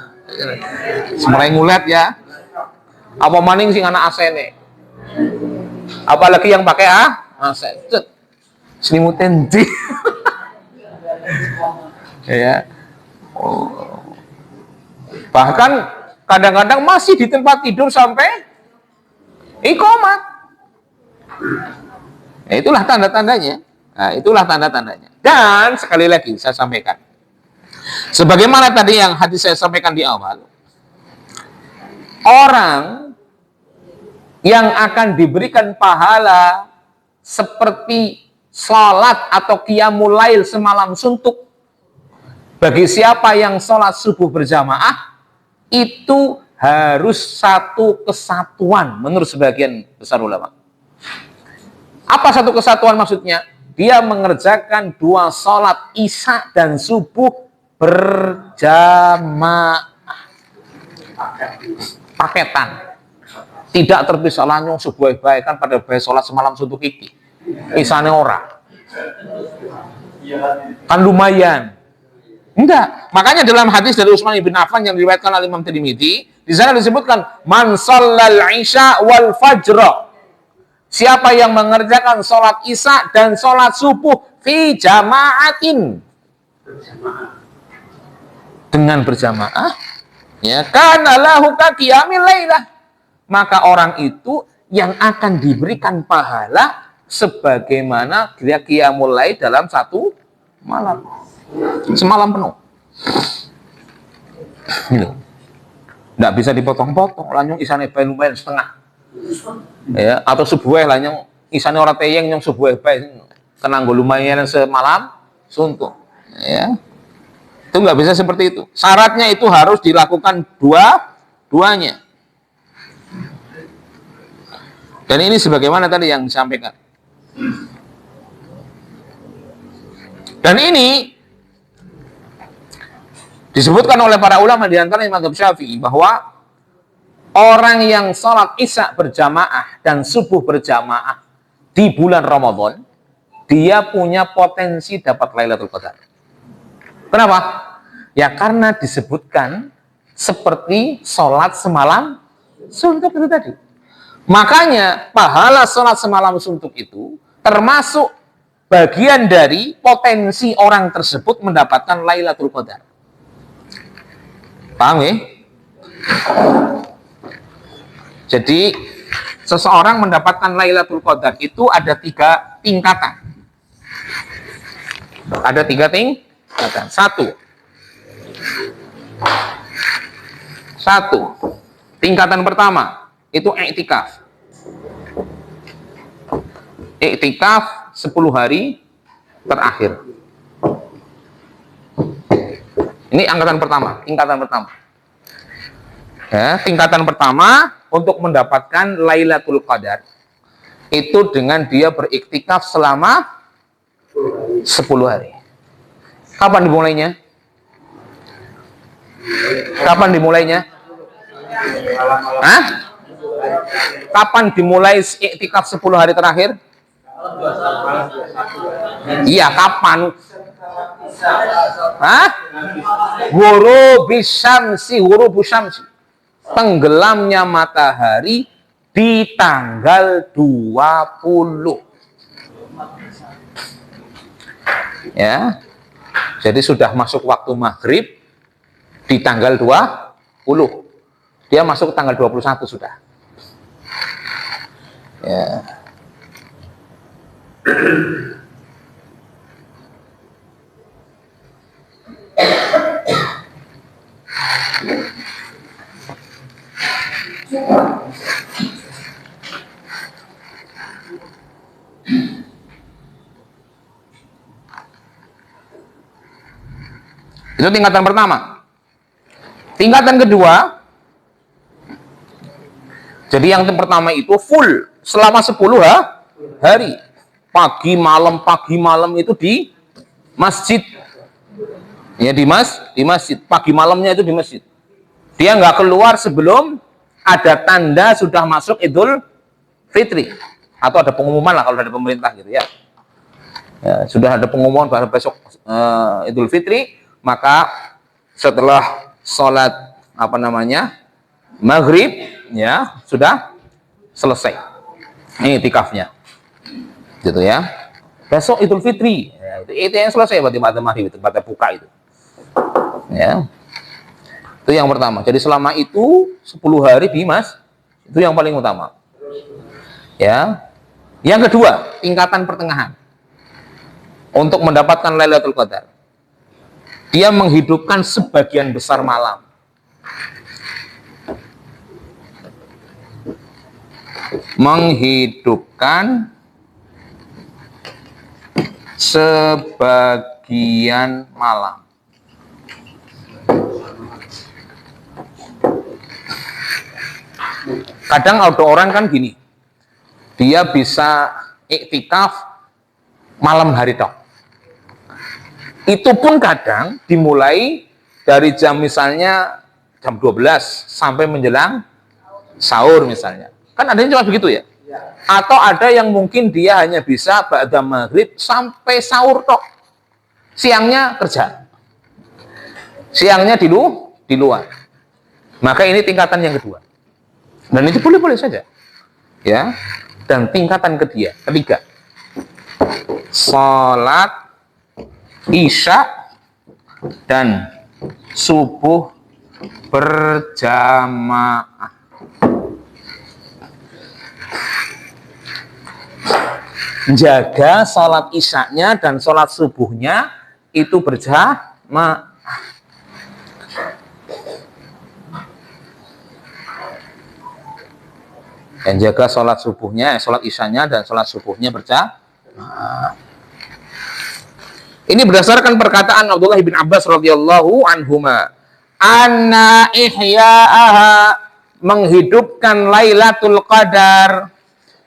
semuanya ngulet ya. Apa maning sing anak asene, apalagi yang pakai asen, selimutin di ya. Bahkan kadang-kadang masih di tempat tidur sampai iqamat. Itulah tanda-tandanya. Nah, itulah tanda-tandanya. Dan sekali lagi saya sampaikan, sebagaimana tadi yang hadis saya sampaikan di awal, orang yang akan diberikan pahala seperti sholat atau qiyamul lail semalam suntuk bagi siapa yang sholat subuh berjamaah, itu harus satu kesatuan menurut sebagian besar ulama. Apa satu kesatuan maksudnya? Dia mengerjakan 2 sholat isya dan subuh berjamaah, paketan, tidak terpisah lanyong sebuah baik kan pada baik sholat semalam suntuk iki isane ora kan lumayan. Enggak, makanya dalam hadis dari Utsman bin Affan yang diriwayatkan oleh Imam Tirmidzi, di sana disebutkan man shallal isya wal fajr, siapa yang mengerjakan sholat isya dan sholat subuh fi jama'atin, dengan berjamaah, ya kana lahu ka qiyamil lailah, maka orang itu yang akan diberikan pahala sebagaimana dia qiyamul lail dalam satu malam, semalam penuh. Gitu. Nggak bisa dipotong-potong, lanyong isane bae lumayan setengah. Ya, atau sebuah lanyong isane ora teyeng nyong sebuah bae kenanggo lumayan semalam suntuk. Ya. Itu nggak bisa seperti itu. Syaratnya itu harus dilakukan duanya. Dan ini sebagaimana tadi yang disampaikan. Dan ini disebutkan oleh para ulama di antara Imam Syafi'i bahwa orang yang sholat isya berjamaah dan subuh berjamaah di bulan Ramadan, dia punya potensi dapat Lailatul Qadar. Kenapa? Ya karena disebutkan seperti sholat semalam suntuk itu tadi. Makanya pahala sholat semalam suntuk itu termasuk bagian dari potensi orang tersebut mendapatkan Lailatul Qadar. Paham ya? Jadi seseorang mendapatkan Lailatul Qadar itu ada 3 tingkatan. Ada 3 tingkatan. Satu. Tingkatan pertama itu i'tikaf. I'tikaf 10 hari terakhir. Ini tingkatan pertama. Ya, tingkatan pertama untuk mendapatkan Lailatul Qadar itu dengan dia beriktikaf selama 10 hari. Kapan dimulainya? Hah? Kapan dimulai iktikaf 10 hari terakhir? Iya, kapan? Hah? Ghurubus syamsi. Tenggelamnya matahari di tanggal 20. Ya. Jadi sudah masuk waktu maghrib di tanggal 20. Dia masuk tanggal 21 sudah. Ya. Itu tingkatan pertama. Tingkatan kedua, jadi yang pertama itu full selama 10 hari. Pagi malam itu di masjid. Ya di masjid. Pagi malamnya itu di masjid. Dia nggak keluar sebelum ada tanda sudah masuk Idul Fitri. Atau ada pengumuman lah kalau dari pemerintah gitu ya. Ya sudah ada pengumuman bahwa besok Idul Fitri, maka setelah sholat maghrib ya sudah selesai. Ini itikafnya, gitu ya. Besok Idul Fitri, ya, itu yang selesai berarti pada maghrib itu, pada buka itu. Ya, itu yang pertama. Jadi selama itu 10 hari di itu yang paling utama. Ya, yang kedua tingkatan pertengahan untuk mendapatkan Lailatul Qadar. Dia menghidupkan sebagian besar malam. Menghidupkan sebagian malam. Kadang ada orang kan gini, dia bisa iktikaf malam hari tok. Itu pun kadang dimulai dari jam misalnya jam 12 sampai menjelang sahur misalnya. Kan ada yang cuma begitu ya. Atau ada yang mungkin dia hanya bisa ba'da maghrib sampai sahur tok. Siangnya kerja. Siangnya di luar. Maka ini tingkatan yang kedua. Dan itu boleh-boleh saja. Ya. Dan tingkatan ketiga. Salat Isya dan subuh berjamaah. Jaga sholat isyanya dan sholat subuhnya itu berjamaah. Dan jaga sholat subuhnya, sholat isyanya dan sholat subuhnya berjamaah. Ini berdasarkan perkataan Abdullah bin Abbas radhiyallahu anhuma. Anna ihya'aha, menghidupkan Lailatul Qadar,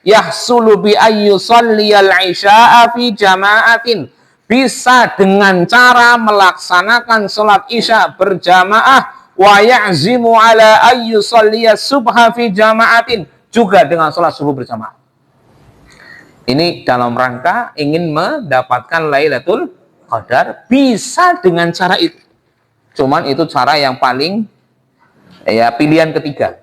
yahsulu bi ayyusalliyal isya'a fi jama'atin, bisa dengan cara melaksanakan sholat isya berjamaah, wa ya'zimu ala ayyusalliyas subha fi jama'atin, juga dengan sholat subuh berjamaah. Ini dalam rangka ingin mendapatkan Lailatul Qadar, bisa dengan cara itu. Cuman itu cara yang paling pilihan ketiga.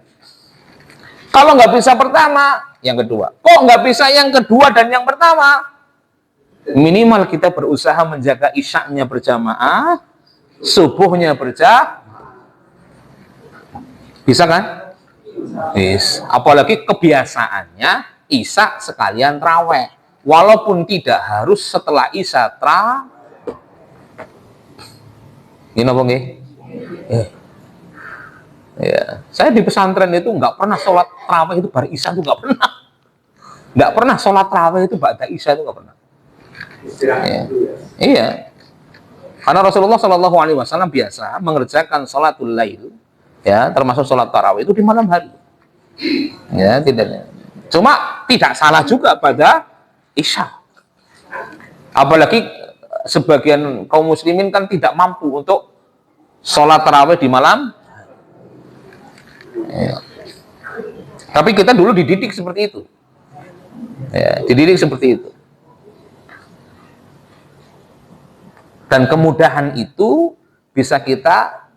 Kalau nggak bisa pertama, yang kedua. Kok nggak bisa yang kedua dan yang pertama? Minimal kita berusaha menjaga isyaknya berjamaah, subuhnya berjamaah. Bisa kan? Yes. Apalagi kebiasaannya isya sekalian traweh. Walaupun tidak harus setelah isya traweh. Ini apa nggih? Ya, saya di pesantren itu nggak pernah sholat tarawih itu bar isya itu nggak pernah. Nggak pernah sholat tarawih itu ba'da isya itu nggak pernah. Ya. Iya. Karena Rasulullah Shallallahu Alaihi Wasallam biasa mengerjakan sholatul lail, ya, termasuk sholat tarawih itu di malam hari. Ya, tidak. Cuma tidak salah juga pada isya. Apalagi sebagian kaum muslimin kan tidak mampu untuk sholat tarawih di malam. Ya. Tapi kita dulu dididik seperti itu. Ya, dididik seperti itu. Dan kemudahan itu bisa kita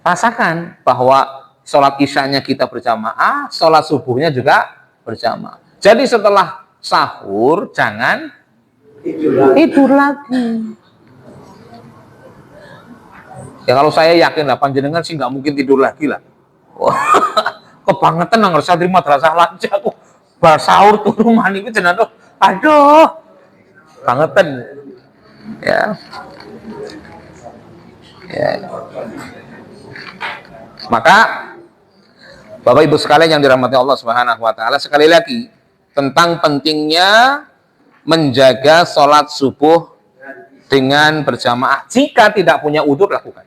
rasakan bahwa sholat isyanya kita berjamaah, sholat subuhnya juga berjamaah. Jadi setelah sahur jangan tidur lagi. Ya kalau saya yakin lah panjenengan sih nggak mungkin tidur lagi lah. Wah, kebangetan nang santri madrasah lancar aku. Bar sahur turu mani ku jenengan tuh. Aduh. Bangetan. Ya. Ya. Maka Bapak Ibu sekalian yang dirahmati Allah Subhanahu wa taala, sekali lagi tentang pentingnya menjaga sholat subuh dengan berjamaah. Jika tidak punya udzur, lakukan.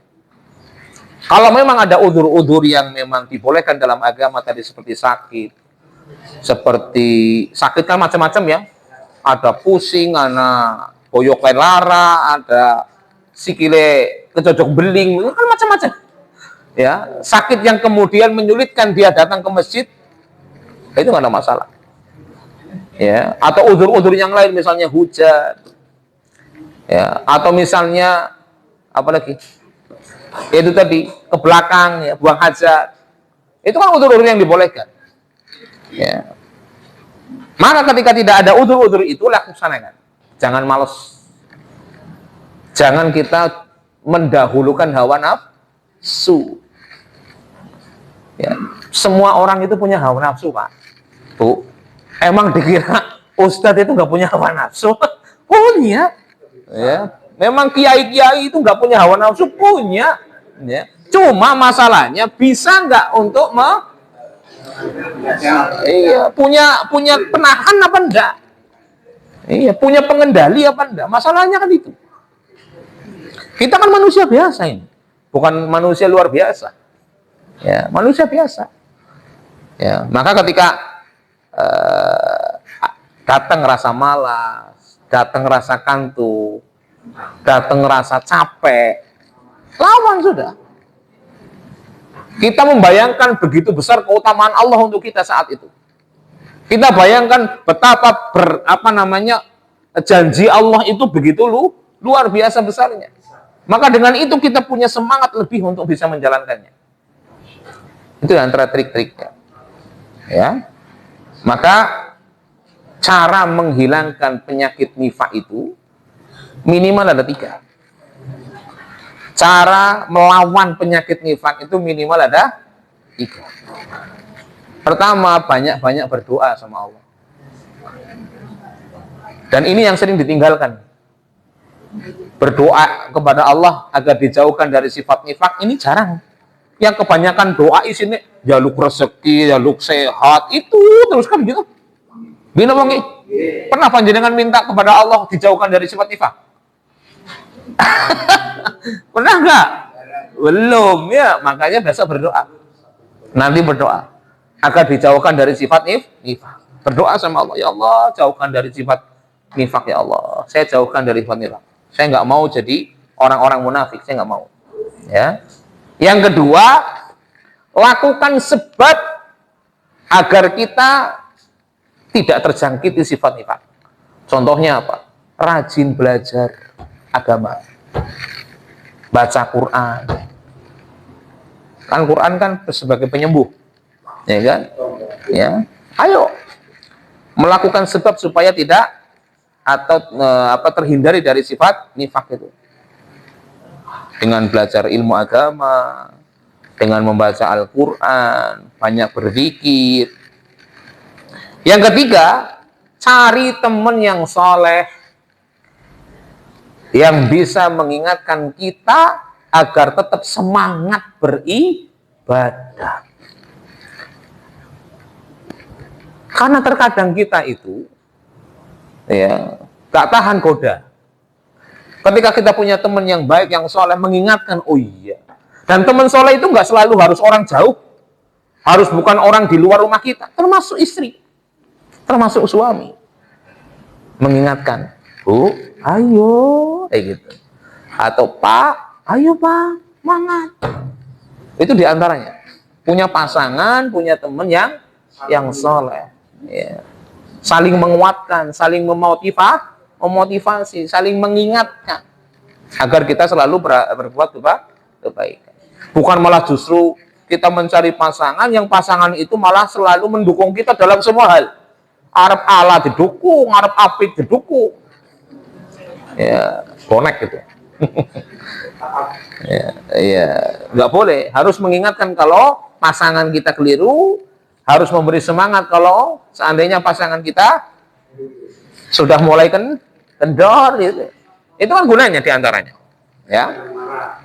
Kalau memang ada udzur-udzur yang memang dibolehkan dalam agama tadi, seperti sakit kan macam-macam ya. Ada pusing, ada boyok lara, ada sikile kecocok beling, itu kan macam-macam. Ya, sakit yang kemudian menyulitkan dia datang ke masjid, itu nggak ada masalah. Ya, atau udzur-udzur yang lain, misalnya hujan, ya, atau misalnya apa lagi? Itu tadi ke belakang, ya, buang hajat, itu kan udzur-udzur yang dibolehkan. Ya. Maka ketika tidak ada udzur-udzur itu, laksanakan. Jangan malas. Jangan kita mendahulukan hawa nafsu. Ya. Semua orang itu punya hawa nafsu, Pak. Bu, emang dikira ustadz itu nggak punya hawa nafsu? Punya. Ya. Memang kiai-kiai itu nggak punya hawa nafsu? Punya. Ya. Cuma masalahnya bisa nggak untuk iya, punya penahan apa enggak? Iya, punya pengendali apa enggak? Masalahnya kan itu. Kita kan manusia biasa ini, bukan manusia luar biasa. Ya, manusia biasa. Ya, maka ketika datang rasa malas, datang rasa kantuk, datang rasa capek, lawan sudah. Kita membayangkan begitu besar keutamaan Allah untuk kita saat itu. Kita bayangkan betapa janji Allah itu begitu luar biasa besarnya. Maka dengan itu kita punya semangat lebih untuk bisa menjalankannya. Itu antara trik-triknya. Ya. Maka cara menghilangkan penyakit nifak itu minimal ada 3. Cara melawan penyakit nifak itu minimal ada 3. Pertama, banyak-banyak berdoa sama Allah. Dan ini yang sering ditinggalkan. Berdoa kepada Allah agar dijauhkan dari sifat nifak, ini jarang. Yang kebanyakan doa isinya jaluk rezeki, jaluk sehat, itu terus kan gitu. Bina bangi. Pernah panjenengan minta kepada Allah dijauhkan dari sifat nifak? Pernah nggak? Belum ya, makanya besok berdoa. Nanti berdoa agar dijauhkan dari sifat nifak. Berdoa sama Allah, ya Allah, jauhkan dari sifat nifak ya Allah. Saya jauhkan dari sifat nifak. Saya nggak mau jadi orang-orang munafik, saya nggak mau. Ya. Yang kedua, lakukan sebab agar kita tidak terjangkiti sifat nifak. Contohnya apa? Rajin belajar agama, baca Quran. Kan Quran kan sebagai penyembuh, ya kan? Ya, ayo melakukan sebab supaya tidak atau terhindari dari sifat nifak itu. Dengan belajar ilmu agama, dengan membaca Al-Quran, banyak berzikir. Yang ketiga, cari teman yang soleh, yang bisa mengingatkan kita agar tetap semangat beribadah. Karena terkadang kita itu ya gak tahan goda. Ketika kita punya teman yang baik, yang soleh, mengingatkan, oh iya. Dan teman soleh itu gak selalu harus orang jauh, harus bukan orang di luar rumah kita, termasuk istri, termasuk suami. Mengingatkan, Bu, ayo, kayak gitu. Atau Pak, ayo Pak, semangat. Itu diantaranya. Punya pasangan, punya teman yang soleh. Ya. Saling menguatkan, saling memotivasi, saling mengingatkan. Agar kita selalu berbuat kebaikan. Bukan malah justru kita mencari pasangan, yang pasangan itu malah selalu mendukung kita dalam semua hal. Arep ala didukung, arep apik didukung. Ya, bonek gitu. Ya, ya, nggak boleh. Harus mengingatkan kalau pasangan kita keliru, harus memberi semangat kalau seandainya pasangan kita sudah mulai kendor gitu. Itu kan gunanya diantaranya. Ya,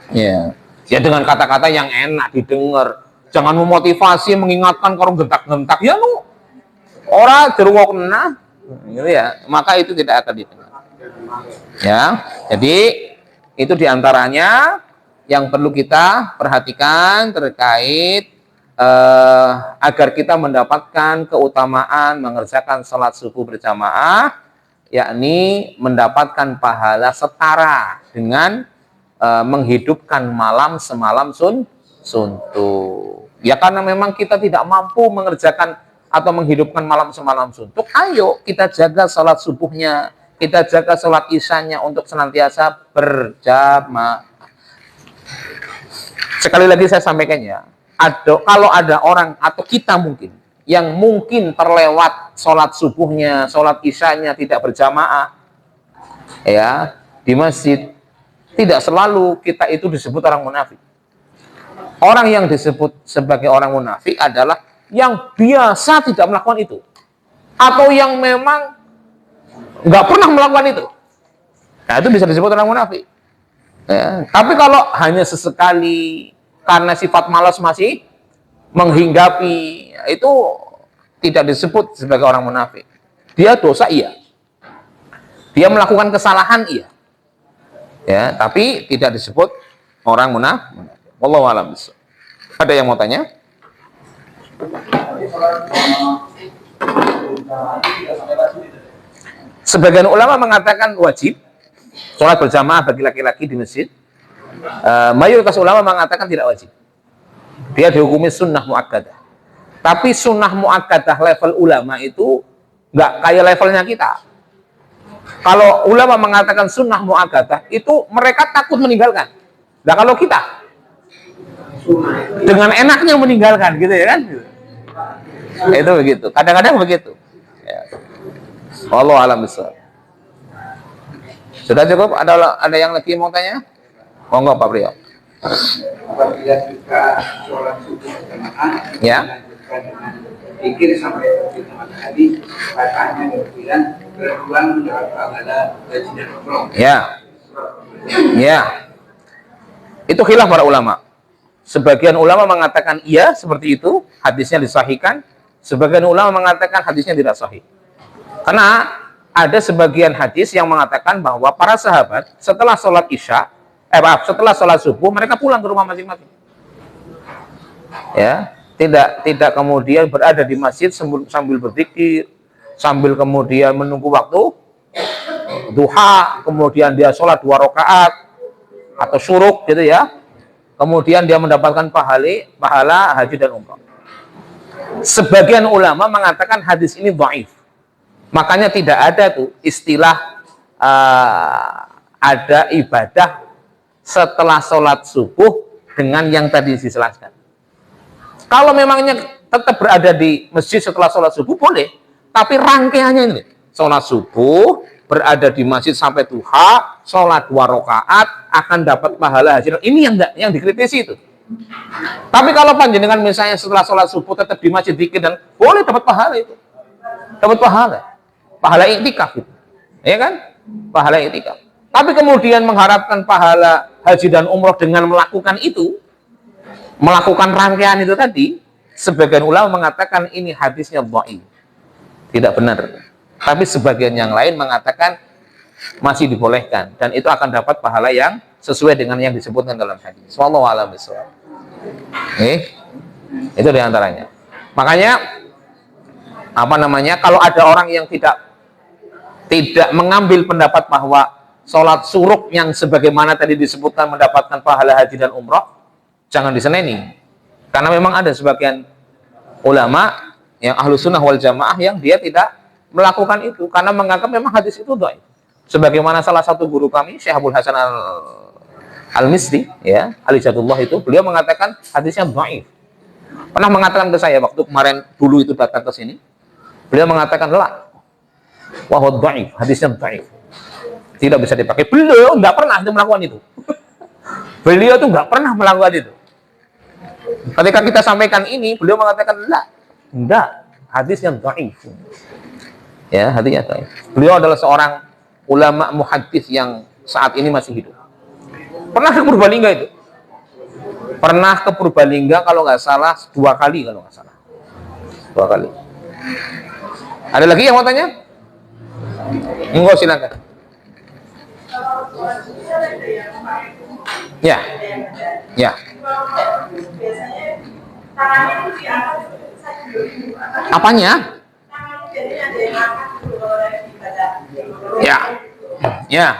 ya, ya dengan kata-kata yang enak didengar. Jangan memotivasi, mengingatkan kalau gentak-gentak. Ya lu orang jeruwok nah, gitu ya. Maka itu tidak akan didengar. Ya, jadi itu diantaranya yang perlu kita perhatikan terkait agar kita mendapatkan keutamaan mengerjakan sholat subuh berjamaah, yakni mendapatkan pahala setara dengan menghidupkan malam semalam suntuk. Ya karena memang kita tidak mampu mengerjakan atau menghidupkan malam semalam suntuk, ayo kita jaga sholat subuhnya, kita jaga sholat isyanya untuk senantiasa berjamaah. Sekali lagi saya sampaikan ya, kalau ada orang atau kita mungkin yang mungkin terlewat sholat subuhnya, sholat isyanya tidak berjamaah ya di masjid, tidak selalu kita itu disebut orang munafik. Orang yang disebut sebagai orang munafik adalah yang biasa tidak melakukan itu, atau yang memang nggak pernah melakukan itu. Nah itu bisa disebut orang munafik ya. Tapi kalau hanya sesekali karena sifat malas masih menghinggapi, itu tidak disebut sebagai orang munafik. Dia dosa iya, dia melakukan kesalahan iya ya, tapi tidak disebut orang munafik. Wallahu a'lam bishawab. Ada yang mau tanya? Sebagian ulama mengatakan wajib sholat berjamaah bagi laki-laki di masjid. Mayoritas ulama mengatakan tidak wajib. Dia dihukumi sunnah muakkadah. Tapi sunnah muakkadah level ulama itu nggak kayak levelnya kita. Kalau ulama mengatakan sunnah muakkadah itu mereka takut meninggalkan. Nah kalau kita dengan enaknya meninggalkan gitu ya kan? Itu begitu. Kadang-kadang begitu. Ya. Wallahu a'lam bishawab. Sudah cukup? Ada yang lagi mau tanya? Monggo Pak Priyo. Apabila kita sholat subuh berjamaah, Ya. pikir sampai matahari, katanya kemudian berbulan mendapat pahala haji dan umroh. Ya. Ya. Itu khilaf para ulama. Sebagian ulama mengatakan iya seperti itu, hadisnya disahihkan. Sebagian ulama mengatakan hadisnya tidak sahih. Karena ada sebagian hadis yang mengatakan bahwa para sahabat setelah sholat isya, setelah sholat subuh mereka pulang ke rumah masing-masing. Ya, tidak kemudian berada di masjid sambil berzikir, sambil kemudian menunggu waktu duha, kemudian dia sholat 2 rakaat atau syuruk gitu ya. Kemudian dia mendapatkan pahala haji dan umrah. Sebagian ulama mengatakan hadis ini dhaif. Makanya tidak ada tuh istilah ada ibadah setelah sholat subuh dengan yang tadi dijelaskan. Kalau memangnya tetap berada di masjid setelah sholat subuh boleh, tapi rangkaiannya ini sholat subuh, berada di masjid sampai duha, sholat 2 rakaat akan dapat pahala haji. Ini yang dikritisi itu. Tapi kalau panjenengan misalnya setelah sholat subuh tetap di masjid zikir dan boleh dapat pahala itu, dapat pahala iktikaf gitu, ya kan? Pahala iktikaf. Tapi kemudian mengharapkan pahala haji dan umroh dengan melakukan itu, melakukan rangkaian itu tadi, sebagian ulama mengatakan ini hadisnya dhaif, tidak benar. Tapi sebagian yang lain mengatakan masih dibolehkan dan itu akan dapat pahala yang sesuai dengan yang disebutkan dalam hadis. Wallahu a'lam bishawab. Itu diantaranya. Makanya kalau ada orang yang tidak mengambil pendapat bahwa sholat suruk yang sebagaimana tadi disebutkan mendapatkan pahala haji dan umroh, jangan diseneni. Karena memang ada sebagian ulama yang ahlu sunnah wal jamaah yang dia tidak melakukan itu karena menganggap memang hadis itu dhaif. Sebagaimana salah satu guru kami Syekh Abdul Hasan Al-Misri ya, Alijatullah itu, beliau mengatakan hadisnya dhaif. Pernah mengatakan ke saya waktu kemarin dulu itu datang ke sini, beliau mengatakan la wa huwa dhaif, hadisnya dhaif. Tidak bisa dipakai. Beliau nggak pernah itu melakukan itu. Beliau tuh nggak pernah melakukan itu. Ketika kita sampaikan ini, beliau mengatakan, enggak, hadis yang dhaif. Ya, hadisnya dhaif. Beliau adalah seorang ulama muhaddits yang saat ini masih hidup. Pernah ke Purbalingga itu? Pernah ke Purbalingga kalau nggak salah 2 kali kalau nggak salah. 2 kali. Ada lagi yang mau tanya? Enggak, silakan. Ya. Ya. Apanya? Ya. Ya.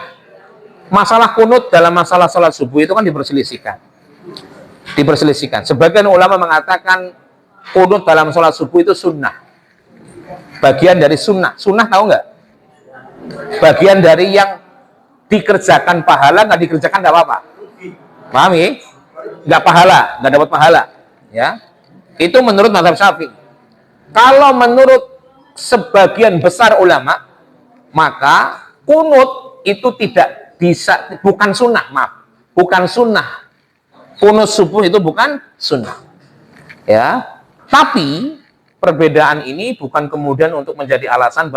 Masalah kunut dalam masalah salat subuh itu kan diperselisihkan. Sebagian ulama mengatakan kunut dalam salat subuh itu sunnah. Bagian dari sunnah. Sunnah tahu nggak? Bagian dari yang dikerjakan pahala, nggak dikerjakan nggak apa-apa. Paham ya? Nggak pahala, nggak dapat pahala. Ya, itu menurut mazhab Syafi'i. Kalau menurut sebagian besar ulama, maka kunut itu tidak bisa, bukan sunnah, bukan sunnah. Kunut subuh itu bukan sunnah. Ya, tapi perbedaan ini bukan kemudian untuk menjadi alasan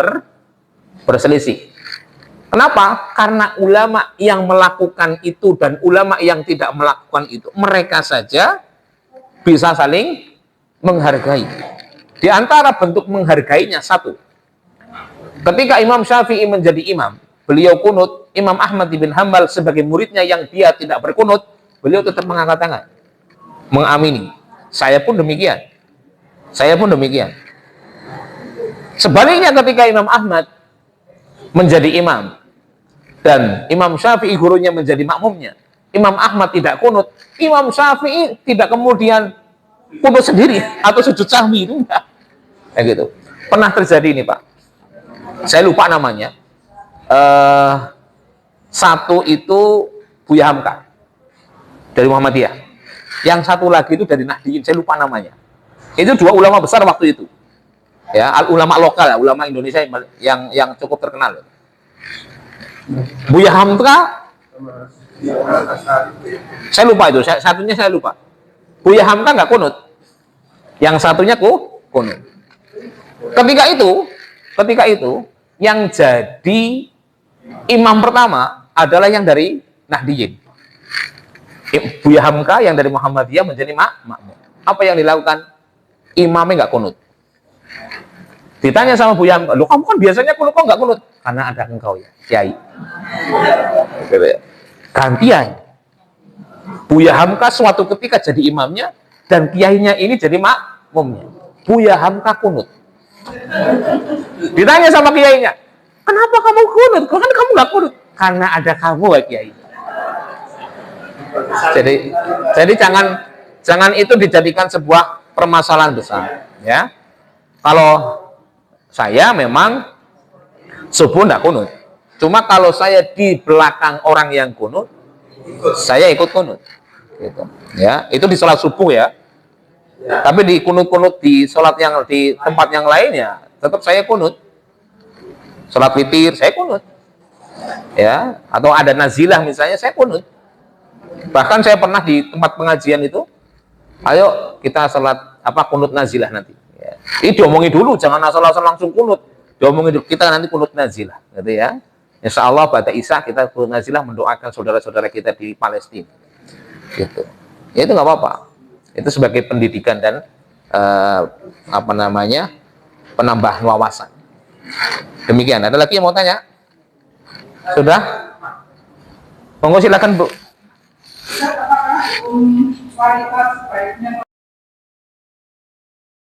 berselisih. Kenapa? Karena ulama yang melakukan itu dan ulama yang tidak melakukan itu, mereka saja bisa saling menghargai. Di antara bentuk menghargainya satu, ketika Imam Syafi'i menjadi imam, beliau kunut, Imam Ahmad bin Hanbal sebagai muridnya yang dia tidak berkunut, beliau tetap mengangkat tangan, mengamini. Saya pun demikian. Sebaliknya ketika Imam Ahmad menjadi imam dan Imam Syafi'i gurunya menjadi makmumnya, Imam Ahmad tidak kunut, Imam Syafi'i tidak kemudian kunut sendiri atau sujud sahwi, itu enggak. Kayak gitu. Pernah terjadi ini, Pak. Saya lupa namanya. Satu itu Buya Hamka dari Muhammadiyah. Yang satu lagi itu dari Nahdiyin, saya lupa namanya. Itu 2 ulama besar waktu itu. Ya, ulama lokal, ulama Indonesia yang cukup terkenal. Buya Hamka, saya lupa itu, satunya saya lupa. Buya Hamka nggak kunut, yang satunya kunut. Ketika itu yang jadi imam pertama adalah yang dari Nahdiyin. Buya Hamka yang dari Muhammadiyah menjadi makmum. Apa yang dilakukan? Imamnya nggak kunut. Ditanya sama Buya Hamka, "Loh, kamu kan biasanya kunut, kok nggak kunut?" "Karena ada engkau ya, Kiai." Gantian. Buya Hamka suatu ketika jadi imamnya dan kiainya ini jadi makmumnya. Buya Hamka kunut. Ditanya sama kiainya, "Kenapa kamu kunut? Kan kamu nggak kunut?" "Karena ada kamu ya, Kiai." Jadi jangan itu dijadikan sebuah permasalahan besar, ya. Kalau saya memang subuh enggak kunut. Cuma kalau saya di belakang orang yang kunut, saya ikut kunut. Gitu. Ya, itu di sholat subuh ya. Tapi di kunut-kunut di sholat yang di tempat yang lainnya, tetap saya kunut. Sholat witir saya kunut. Ya, atau ada nazilah misalnya saya kunut. Bahkan saya pernah di tempat pengajian itu, ayo kita sholat kunut nazilah nanti. Ya. Ini diomongin dulu, jangan asal-asal langsung kunut. Diomongin dulu, kita nanti kunut nazilah, gitu ya. Insya Allah pada Isya kita kunut nazilah mendoakan saudara-saudara kita di Palestina. Gitu. Ya itu nggak apa-apa. Itu sebagai pendidikan dan penambah wawasan. Demikian. Ada lagi yang mau tanya? Sudah? Monggo silakan, Bu. Kualitas baiknya